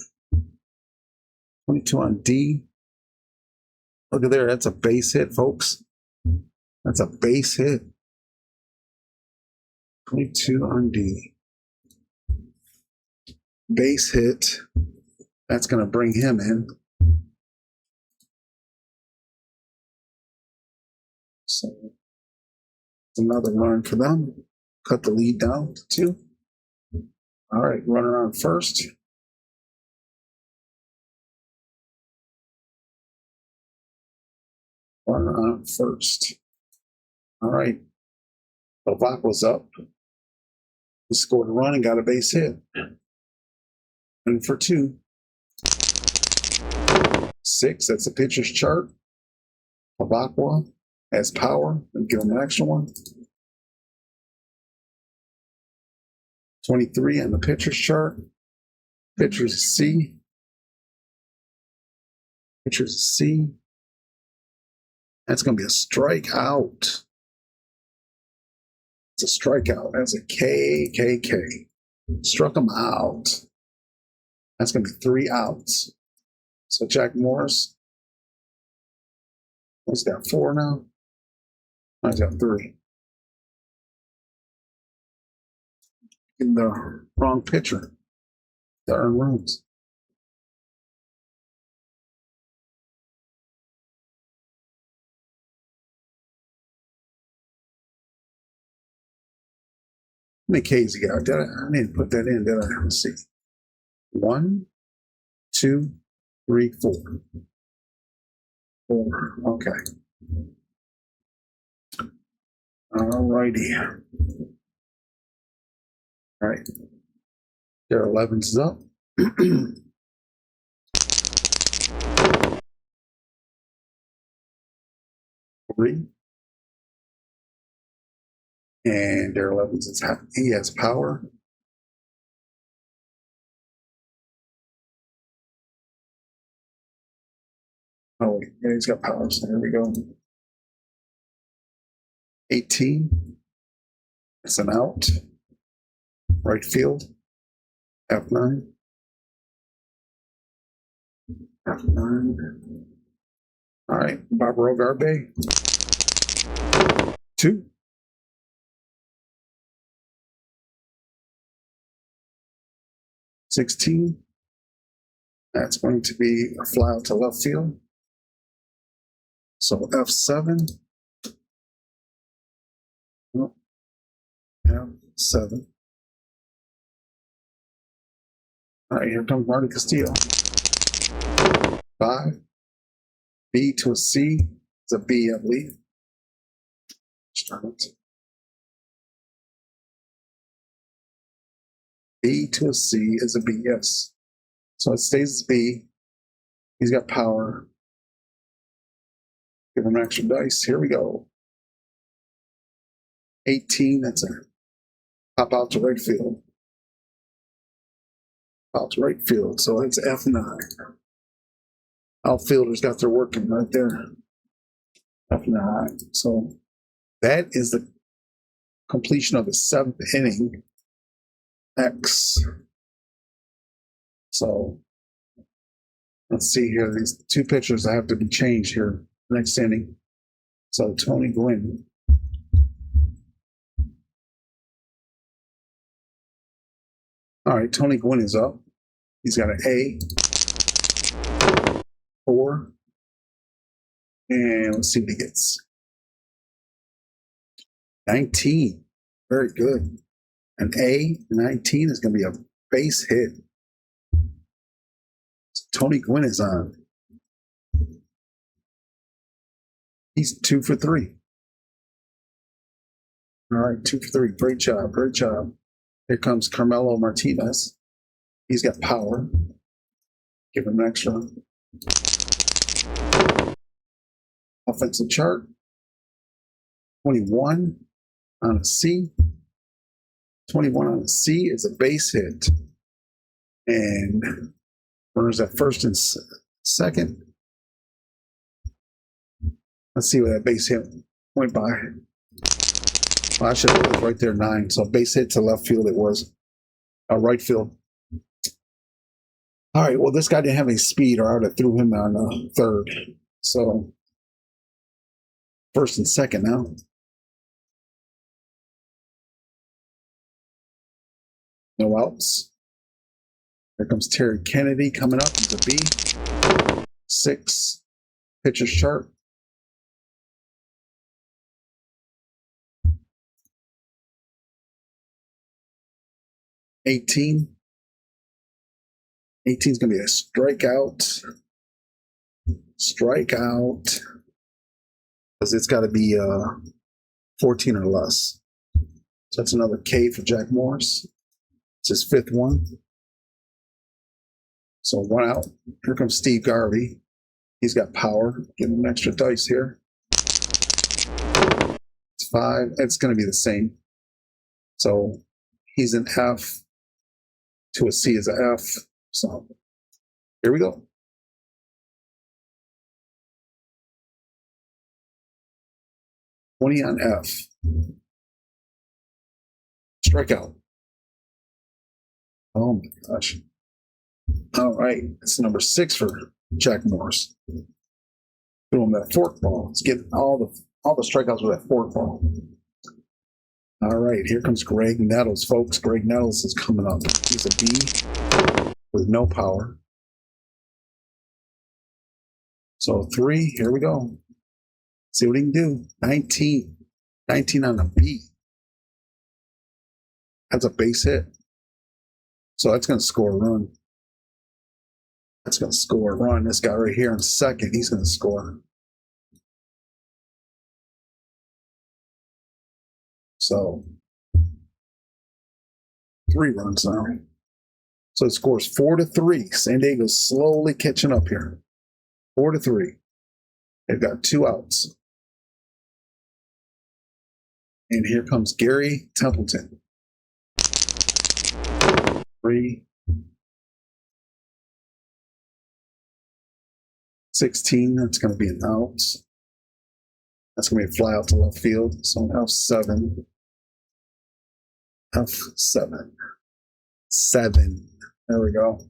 A: 22 on D. Look at there. That's a base hit, folks. That's a base hit. 22 on D. Base hit. That's going to bring him in. So another run for them. Cut the lead down to 2. All right, runner on first. Runner on first. All right. Novak was up. He scored a run and got a base hit. And for 2. 6, that's a pitcher's chart. Novakwa has power. And give him an extra one. 23 on the pitcher's chart. Pitcher's C. Pitcher's C. That's going to be a strikeout. It's a strikeout. That's a KKK. Struck him out. That's going to be 3 outs. So Jack Morris. He's got 4 now. He's got 3. In the wrong pitcher. The earned runs. How many Ks you got? I need to put that in, did I? Let's see. 1, 2, 3, 4. 4. Okay. All righty. All right. Their 11s is up. 3. And their 11s is he has power. Oh, yeah, he's got power. So there we go. 18. It's an out. Right field. F9. F9. All right. Bob Rogarbe. 2. 16. That's going to be a fly out to left field. So F7. Oh, F7. All right, here comes Marty Castillo. 5. B to a C. It's a B, I believe. Start it. B to a C is a B, yes. So it stays as B. He's got power. Give him an extra dice. Here we go. 18, that's a pop out to right field. Out to right field, so it's F9. Outfielders got their working right there. F9. So that is the completion of the 7th inning. X. So let's see here. These 2 pitchers have to be changed here next inning. So Tony Gwynn. All right, Tony Gwynn is up. He's got an A, 4, and let's see what he gets. 19. Very good. An A, 19 is going to be a base hit. So Tony Gwynn is on. He's 2 for 3. All right, 2 for 3. Great job, great job. Here comes Carmelo Martinez. He's got power. Give him an extra. Offensive chart. 21 on a C. 21 on a C is a base hit. And runners at first and second. Let's see where that base hit went by. Well, I should have put it right there, 9. So base hit to left field it was. Right field. All right, well, this guy didn't have any speed or I would have threw him on third. So first and second now. No outs. Here comes Terry Kennedy coming up. He's a B. 6. Pitcher's chart. $18 is going to be a strikeout. Strikeout. Because it's got to be 14 or less. So that's another K for Jack Morris. It's his 5th one. So 1 out. Here comes Steve Garvey. He's got power. Give him an extra dice here. It's 5. It's going to be the same. So he's an F. To a C is an F. So here we go. $20 on F. Strikeout. Oh my gosh. All right. It's number 6 for Jack Morris. Threw him that fork ball. Let's get all the strikeouts with that fork ball. All right, here comes Greg Nettles, folks. Greg Nettles is coming up. He's a B with no power. So 3, here we go. See what he can do. 19 on a B. That's a base hit. So that's going to score a run. That's going to score a run. This guy right here in second, he's going to score. So 3 runs now. So it scores 4-3. San Diego's slowly catching up here. 4-3. They've got 2 outs. And here comes Gary Templeton. 3. 16. That's going to be an out. That's going to be a fly out to left field. So F7. F7. 7. There we go.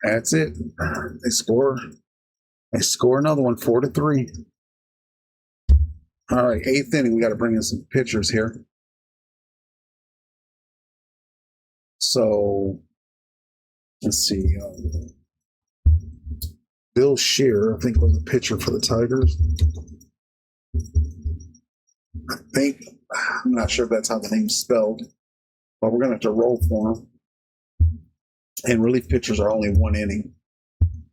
A: That's it. They score another one, 4-3. All right, 8th inning. We got to bring in some pitchers here. So let's see. Bill Shear, I think, was a pitcher for the Tigers. I'm not sure if that's how the name's spelled, but we're going to have to roll for him. And relief pitchers are only 1 inning.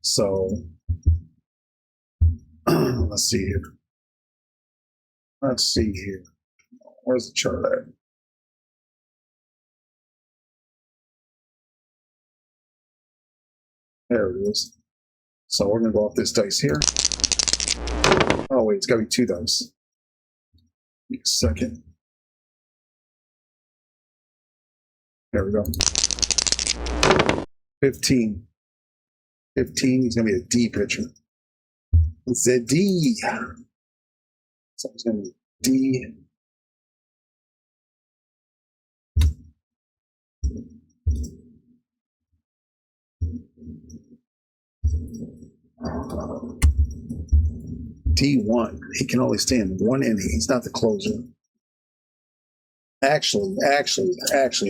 A: So let's see here. Let's see here. Where's the chart at? There it is. So we're going to go off this dice here. Oh, wait, it's got to be 2 dice. Give me a second. There we go. 15. 15, he's going to be a D pitcher. It's a D. So it's going to be D. D1. He can only stay in 1 inning. He's not the closer. Actually,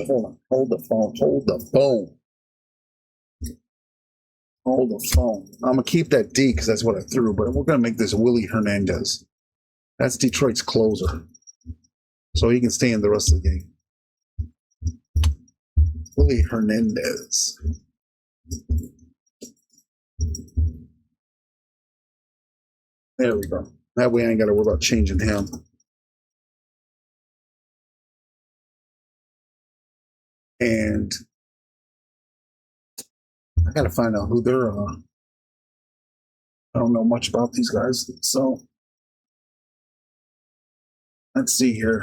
A: hold on. Hold the phone. Hold the phone. Hold the phone. I'm going to keep that D because that's what I threw, but we're going to make this Willie Hernandez. That's Detroit's closer. So he can stay in the rest of the game. Willie Hernandez. There we go. That way I ain't got to worry about changing him. And I got to find out who they're I don't know much about these guys. So let's see here.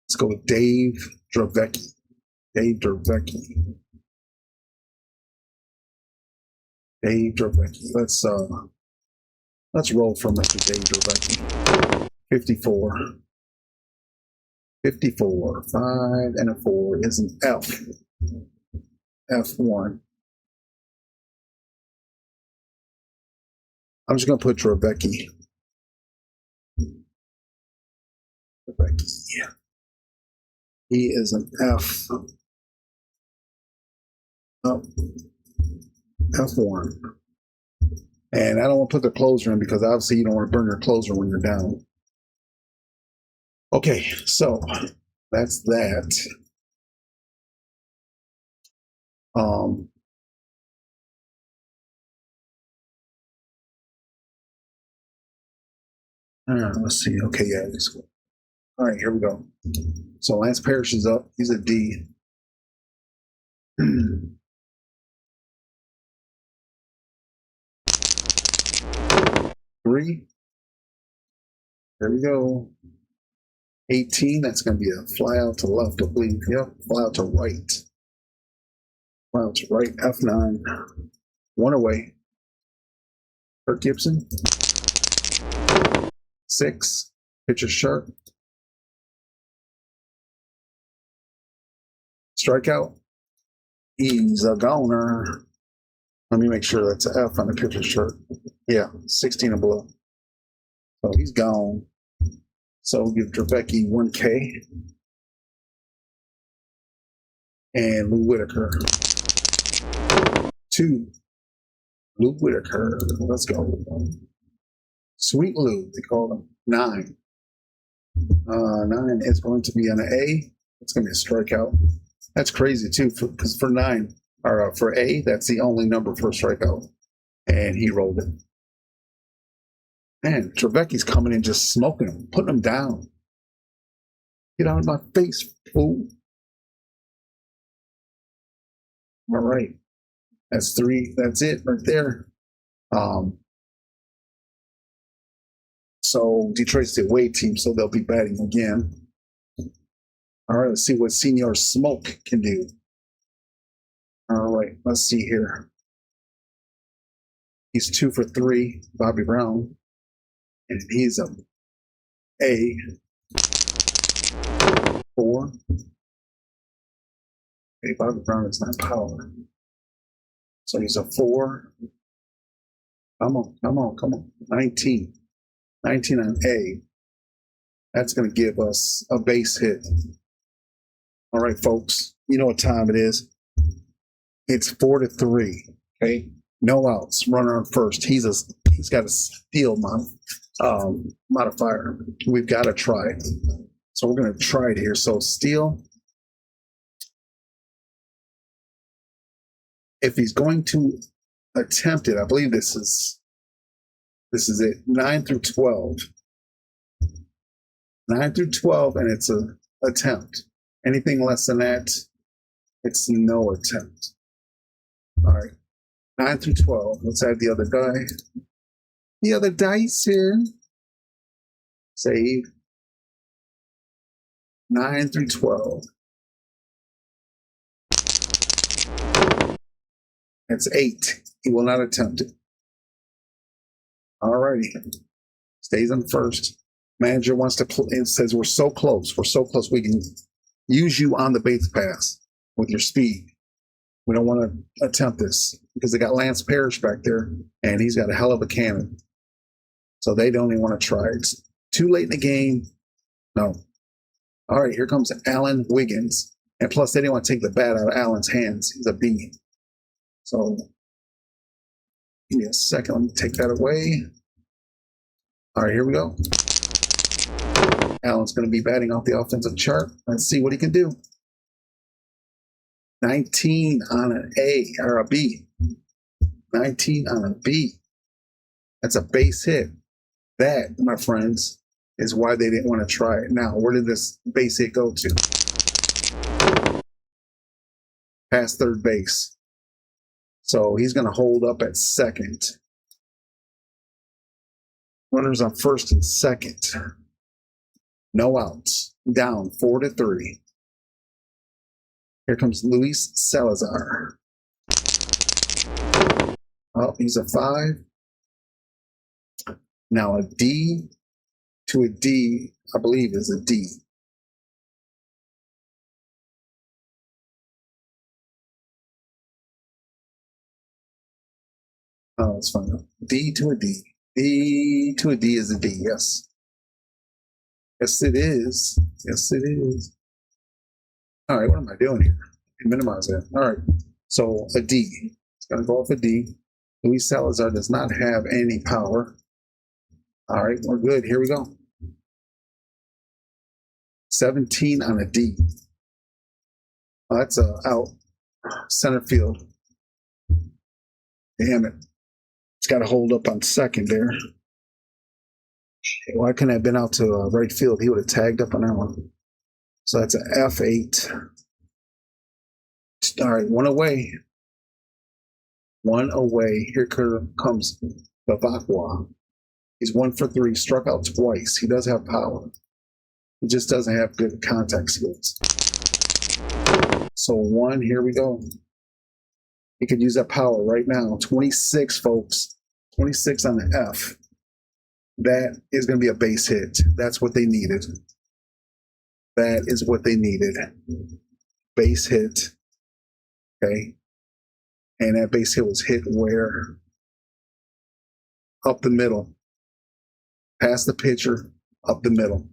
A: Let's go with Dave Dravecki. Dave Dravecki. Dave Dravecki. Let's roll for Mr. Dave Dravecki. 54. 54. 5 and a 4 is an F. F1. I'm just going to put Dravecki. Dravecki. Yeah. He is an F. Oh. F1. And I don't want to put the closer in because obviously you don't want to burn your closer when you're down. Okay, so that's that. Let's see. Okay, yeah. All right, here we go. So Lance Parrish is up. He's a D. 3. There we go. 18. That's going to be a fly out to left, I believe. Yep. Fly out to right. Fly out to right. F9. 1 away. Kirk Gibson. 6. Pitcher sharp. Strikeout. He's a goner. Let me make sure that's an F on the pitcher shirt. Yeah, 16 and below. So he's gone. So we'll give Dravecki 1K. And Lou Whitaker. 2. Lou Whitaker. Let's go. Sweet Lou, they call him. 9. 9 is going to be an A. It's going to be a strikeout. That's crazy too, because for 9 or for A, that's the only number for a strikeout, and he rolled it. Man, Dravecki's coming in just smoking him, putting him down. Get out of my face, fool! All right, that's 3. That's it right there. So Detroit's the away team, so they'll be batting again. All right, let's see what Senior Smoke can do. All right, let's see here. He's 2 for 3, Bobby Brown. And he's a 4. Okay, Bobby Brown is not power. So he's a 4. Come on. 19. 19 on A. That's going to give us a base hit. All right, folks, you know what time it is. It's 4-3. Okay, no outs. Runner on first. He's got a steal modifier. We've got to try it. So we're going to try it here. So steal. if he's going to attempt it, I believe this is it, 9 through 12. 9 through 12, and it's a attempt. Anything less than that, it's no attempt. All right, 9 through 12. Let's add the other die. The other dice here. Save. 9 through 12. It's 8. He will not attempt it. All righty. Stays on first. Manager wants to, it says, we're so close. We're so close. We can use you on the base pass with your speed. We don't want to attempt this because they got Lance Parrish back there, and he's got a hell of a cannon. So they don't even want to try. It's too late in the game. No. All right, here comes Alan Wiggins. And plus, they didn't want to take the bat out of Alan's hands. He's a B. So give me a second. Let me take that away. All right, here we go. Alan's going to be batting off the offensive chart. Let's see what he can do. 19 on an A or a B. 19 on a B. That's a base hit. That, my friends, is why they didn't want to try it. Now, where did this base hit go to? Past third base. So he's going to hold up at second. Runners on first and second. No outs. Down 4-3. Here comes Luis Salazar. Oh, he's a 5. Now a D to a D, I believe, is a D. Oh, it's fine. D to a D. D to a D is a D, yes. Yes, it is. Yes, it is. All right, what am I doing here? Minimize that. All right, so a D. It's going to go off a D. Luis Salazar does not have any power. All right, we're good. Here we go. 17 on a D. Oh, that's a out. Center field. Damn it. It's got to hold up on second there. Why couldn't I have been out to right field? He would have tagged up on that one. So that's an F8. All right, one away. One away. Here comes Bavakwa. He's 1 for 3, struck out twice. He does have power. He just doesn't have good contact skills. So 1, here we go. He could use that power right now. 26, folks. 26 on the F. That is going to be a base hit. That's what they needed. That is what they needed. Base hit. Okay. And that base hit was hit where? Up the middle. Past the pitcher, up the middle.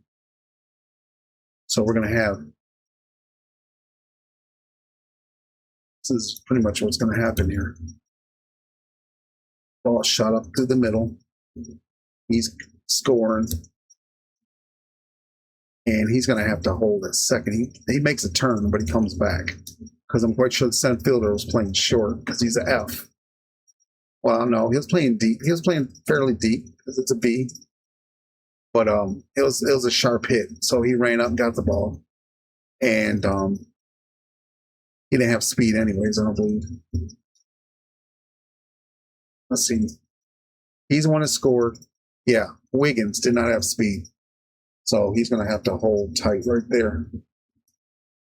A: So we're going to have, this is pretty much what's going to happen here. Ball shot up to the middle. He's scoring. And he's going to have to hold it second. He makes a turn, but he comes back. Because I'm quite sure the center fielder was playing short because he's an F. Well, no, he was playing deep. He was playing fairly deep because it's a B. But it was a sharp hit. So he ran up and got the ball. And he didn't have speed anyways, I don't believe. Let's see. He's the one that scored. Yeah, Wiggins did not have speed. So he's going to have to hold tight right there.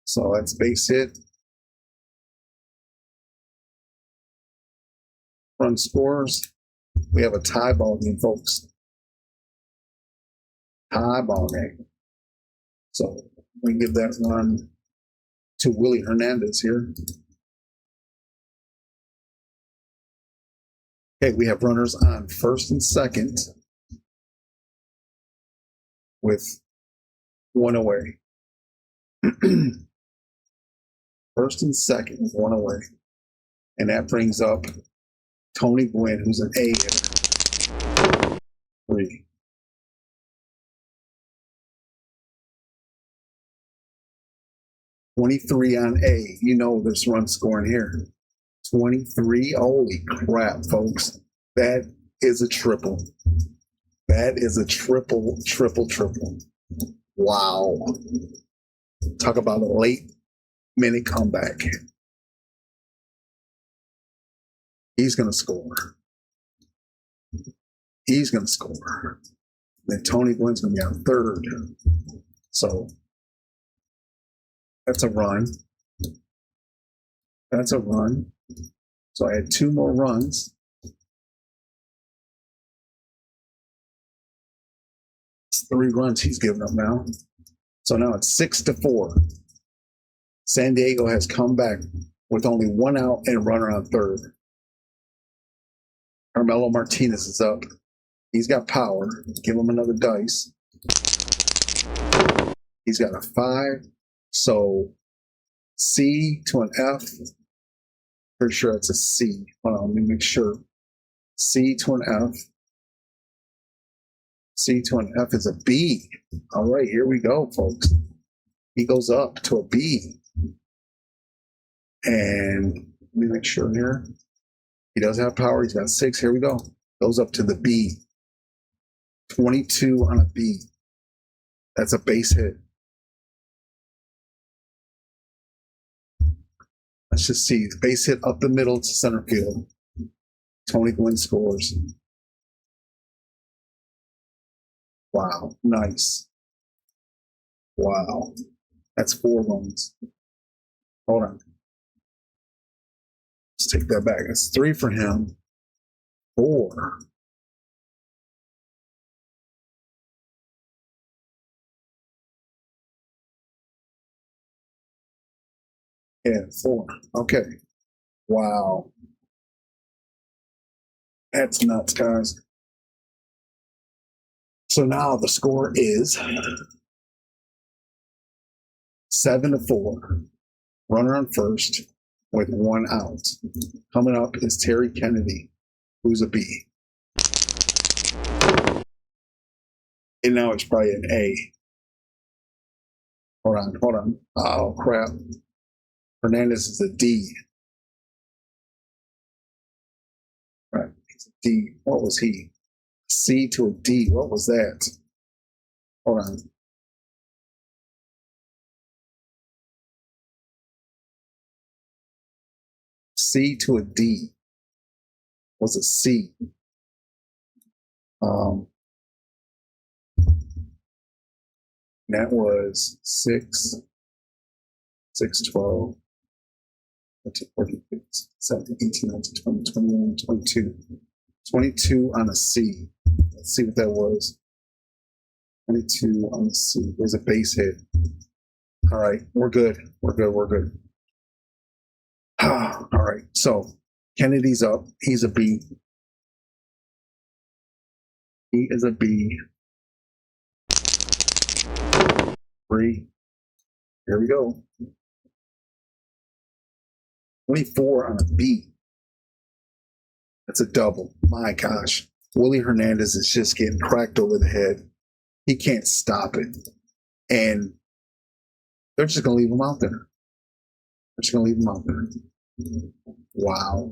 A: So that's base hit. Run scores. We have a tie ball game, folks. Tie ball game. So we give that run to Willie Hernandez here. Okay, we have runners on first and second with 1 away. First and second with 1 away. And that brings up Tony Gwynn, who's an A hitter. 3. $23 on A. You know there's run scoring here. 23. Holy crap, folks. That is a triple. That is a triple. Wow. Talk about a late minute comeback. He's going to score. He's going to score. Then Tony Gwynn's going to be on third. So that's a run. That's a run. So I had 2 more runs. It's 3 runs he's giving up now. So now it's 6-4. San Diego has come back with only 1 out and a runner on third. Carmelo Martinez is up. He's got power. Give him another dice. He's got a 5. So C to an F. Pretty sure it's a C. Hold on, let me make sure. C to an F. C to an F is a B. All right, here we go, folks. He goes up to a B. And let me make sure here. He does have power. He's got 6. Here we go. Goes up to the B. 22 on a B. That's a base hit. Let's just see. Base hit up the middle to center field. Tony Gwynn scores. Wow. Nice. Wow. That's 4 runs. Hold on. Let's take that back. That's 3 for him. 4. Yeah, 4. Okay. Wow. That's nuts, guys. So now the score is 7-4. Runner on first with 1 out. Coming up is Terry Kennedy, who's a B. And now it's probably an A. Hold on. Oh, crap. Hernandez is a D. Right, he's a D. What was he? C to a D. What was that? Hold on. C to a D was a C. That was 6, 12, 14, 15, 17, 18, 19, 20, 21, 22. 22 on a C. Let's see what that was. 22 on a C. There's a base hit. All right, we're good. We're good. All right, so Kennedy's up. He's a B. He is a B. 3. Here we go. 24 on a B. That's a double. My gosh. Willie Hernandez is just getting cracked over the head. He can't stop it. And they're just going to leave him out there. Wow.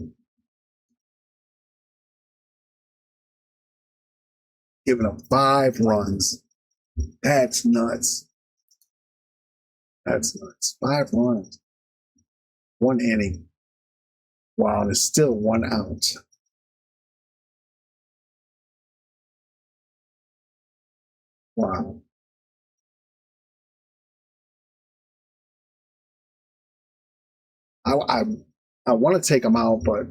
A: Giving up 5 runs. That's nuts. 5 runs. 1 inning. Wow, there's still 1 out. Wow. I want to take them out, but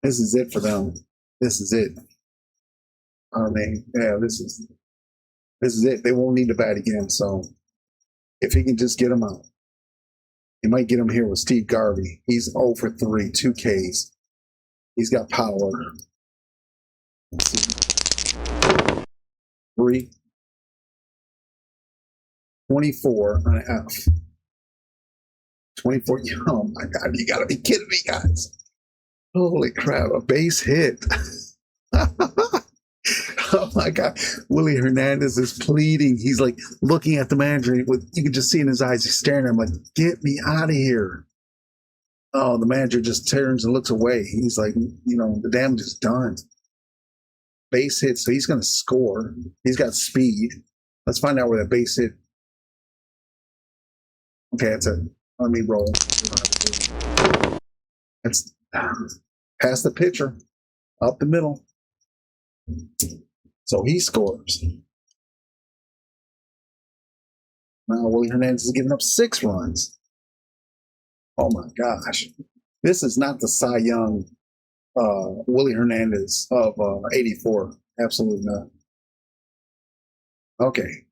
A: this is it for them. This is it. I mean, yeah, this is it. They won't need to bat again. So if he can just get them out, he might get them here with Steve Garvey. He's 0 for 3, 2 Ks. He's got power. 3. 24 on an F. 24. Oh my God, you gotta be kidding me, guys. Holy crap, a base hit. Oh my God. Willie Hernandez is pleading. He's like looking at the manager with, you can just see in his eyes, he's staring at him like, get me out of here. Oh, the manager just turns and looks away. He's like, you know, the damage is done. Base hit, so he's going to score. He's got speed. Let's find out where that base hit. Okay, that's it. Let me roll. It's past the pitcher, up the middle. So he scores. Now Willie Hernandez is giving up 6 runs. Oh my gosh. This is not the Cy Young Willie Hernandez of 84. Absolutely not. Okay.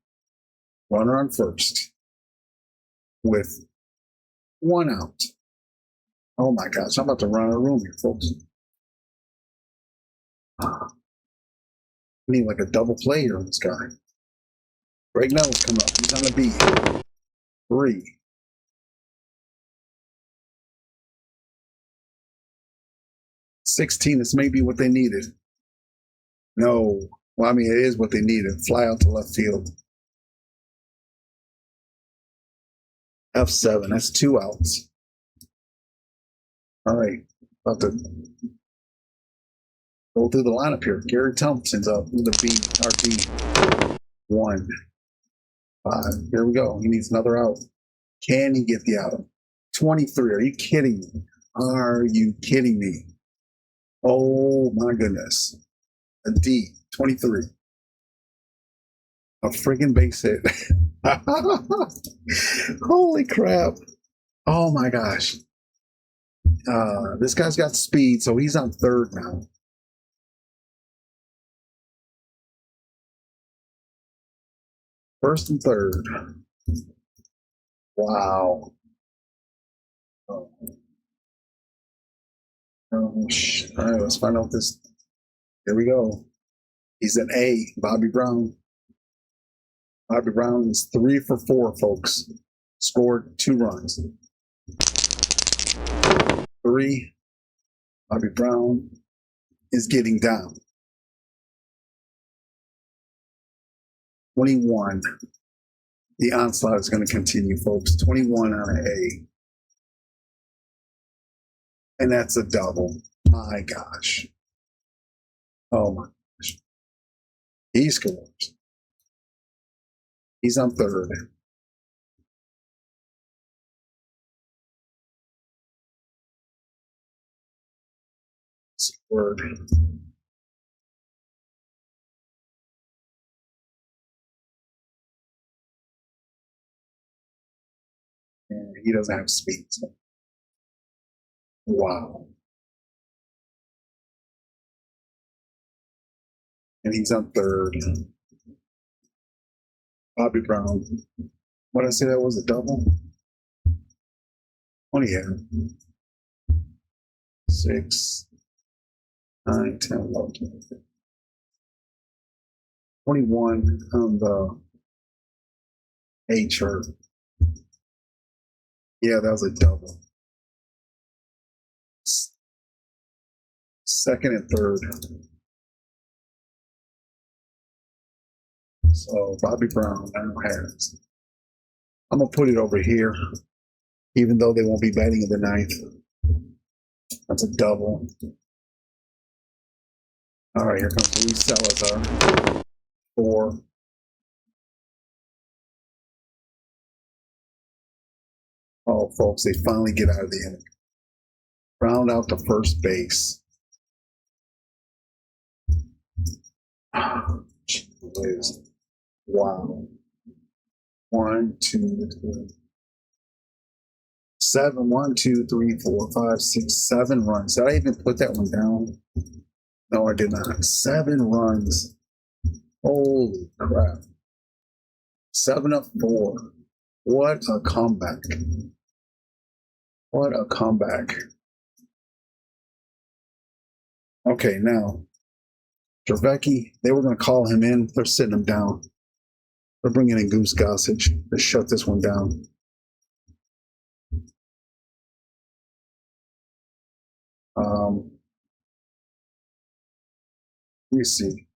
A: Runner on first with 1 out. Oh my gosh. I'm about to run out of room here, folks. I need like a double play here on this guy. Greg Nettles coming up. He's on the beat. 3. This may be what they needed. No. Well, I mean, it is what they needed. Fly out to left field. F7. That's 2 outs. All right. About to go through the lineup here. Gary Thompson's up with a B, RB. 1. 5. Here we go. He needs another out. Can he get the out? 23. Are you kidding me? Are you kidding me? Oh my goodness. A D. 23. A friggin' base hit. Holy crap. Oh my gosh. This guy's got speed, so he's on third now. First and third. Wow. Oh. All right, let's find out this. Here we go. He's an A, Bobby Brown. Bobby Brown is 3 for 4, folks. Scored 2 runs. 3. Bobby Brown is getting down. 21. The onslaught is going to continue, folks. 21 on an A. And that's a double. My gosh. Oh my gosh. He scores. He's on third. Scored. And he doesn't have speed. So. Wow. And he's on third. Bobby Brown. What did I say that was a double? Oh, yeah. 6, 9, 10, 11, 12, 21 on the A chart. Yeah, that was a double. Second and third. So Bobby Brown now has. I'm going to put it over here, even though they won't be batting in the 9th. That's a double. All right, here comes Luis Salazar. 4. Oh, folks, they finally get out of the inning. Round out to first base. Jeez. Wow. 1, 2, 3. 7. 1, 2, 3, 4, 5, 6, 7 runs. Did I even put that one down? No, I did not. 7 runs. Holy crap. 7 of 4. What a comeback. What a comeback. Okay, now, Trevecki, they were going to call him in. They're sitting him down. They're bringing in Goose Gossage to shut this one down. Let me see.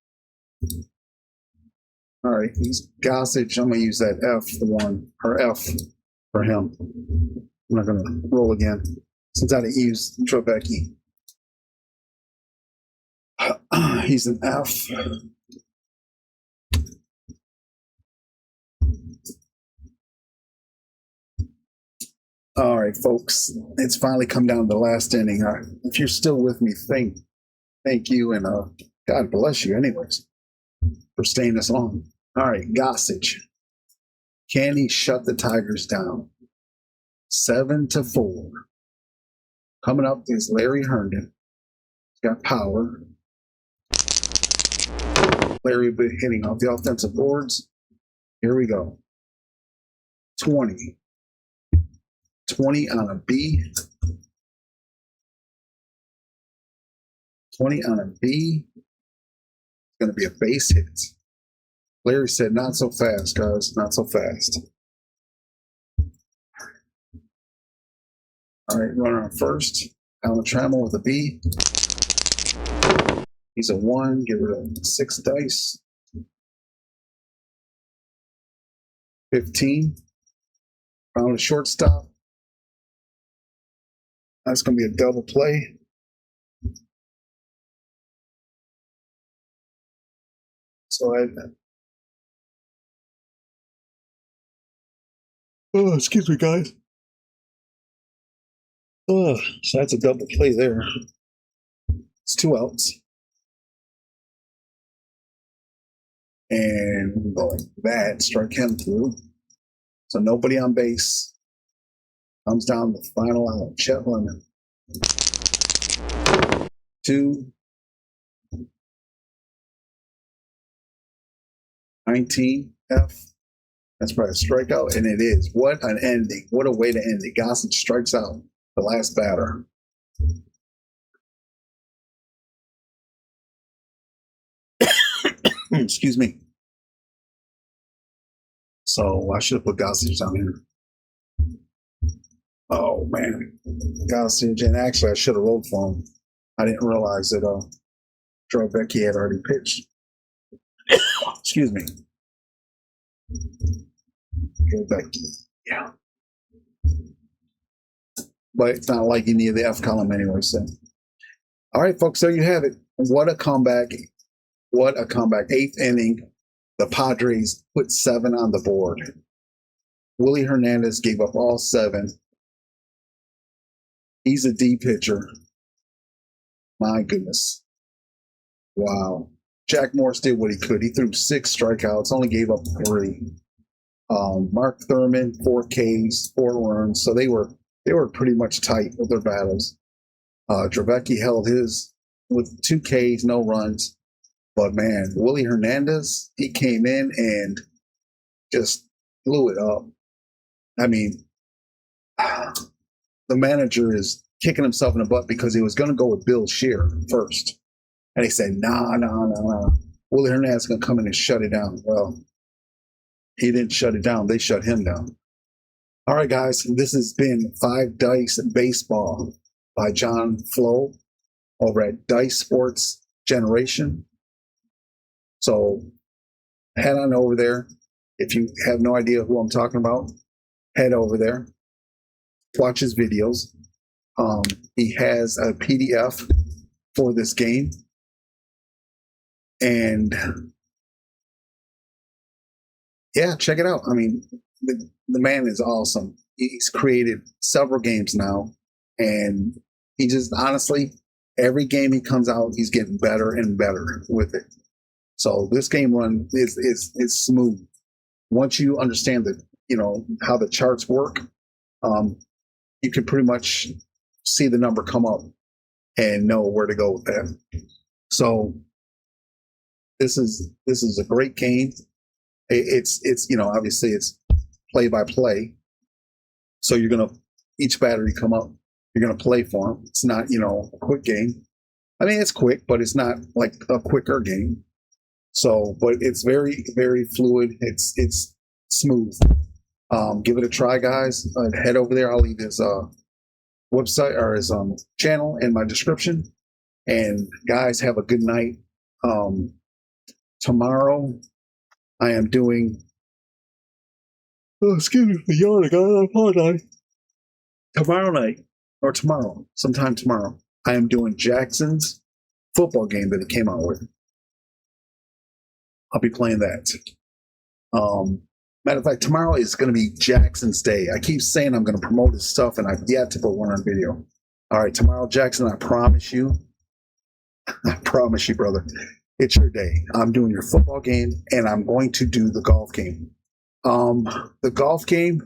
A: All right, he's Gossage. I'm going to use that F for one, or F for him. I'm not going to roll again. since I didn't use Trebeki. He's an F. All right, folks, it's finally come down to the last inning. If you're still with me, thank you, and God bless you, anyways, for staying this long. All right, Gossage. Can he shut the Tigers down? 7-4. Coming up is Larry Herndon. He's got power. Larry will be hitting off the offensive boards. Here we go. 20. 20 on a B. 20 on a B. It's going to be a base hit. Larry said, not so fast, guys. Not so fast. All right, runner on first. Alan Trammell with a B. He's a 1. Get rid of 6 dice. 15. Found a shortstop. That's going to be a double play. So excuse me, guys. So that's a double play there. It's 2 outs. And going bad, strike him through. So nobody on base. Comes down the final out. Chet Lemon. 2. 19 F. That's probably a strikeout, and it is. What an ending. What a way to end it. Gossage strikes out the last batter. Excuse me. So I should have put Gossage down here. Oh, man. Gossage, and actually I should have rolled for him. I didn't realize that Trebeki had already pitched. Excuse me. Trebeki. Yeah. But it's not like any of the F column anyway. So, all right, folks, there you have it. What a comeback. What a comeback. 8th inning. The Padres put 7 on the board. Willie Hernandez gave up all 7. He's a D pitcher. My goodness. Wow. Jack Morris did what he could. He threw 6 strikeouts, only gave up 3. Mark Thurman, 4 Ks, 4 runs. So they were pretty much tight with their battles. Trebeki held his with 2 Ks, no runs. But man, Willie Hernandez, he came in and just blew it up. I mean, the manager is kicking himself in the butt because he was going to go with Bill Shear first. And he said, nah. Willie Hernandez is going to come in and shut it down. Well, he didn't shut it down. They shut him down. All right, guys, this has been 5 Dice Baseball by John Flo over at Dice Sports Generation. So head on over there. If you have no idea who I'm talking about, head over there. Watch his videos. He has a PDF for this game. And yeah, check it out. I mean, the man is awesome. He's created several games now. And he just, honestly, every game he comes out, he's getting better and better with it. So this game run is smooth. Once you understand how the charts work, you can pretty much see the number come up and know where to go with that. So this is a great game. It's obviously it's play by play. So each batter you come up, you're gonna play for them. It's not a quick game. I mean, it's quick, but it's not like a quicker game. So, but it's very, very fluid. It's smooth. Give it a try, guys. Head over there. I'll leave his website or his channel in my description. And guys, have a good night. Tomorrow, I am doing. Oh, excuse me for yawning, guys. I apologize. Tomorrow night, or tomorrow, sometime tomorrow, I am doing Jackson's football game that he came out with. I'll be playing that. Matter of fact, tomorrow is going to be Jackson's day. I keep saying I'm going to promote his stuff, and I've yet to put one on video. All right, tomorrow, Jackson, I promise you, brother, it's your day. I'm doing your football game, and I'm going to do the golf game. The golf game,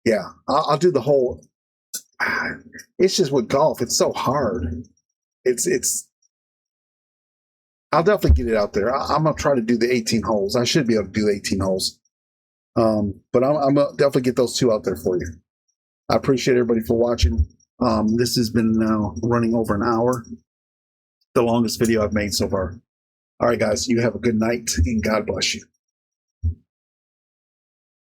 A: yeah, I'll do the whole. It's just with golf, it's so hard. It's. I'll definitely get it out there. I'm gonna try to do the 18 holes. I should be able to do 18 holes. But I'm gonna definitely get those two out there for you. I appreciate everybody for watching. This has been now running over an hour. The longest video I've made so far. All right, guys, you have a good night and God bless you.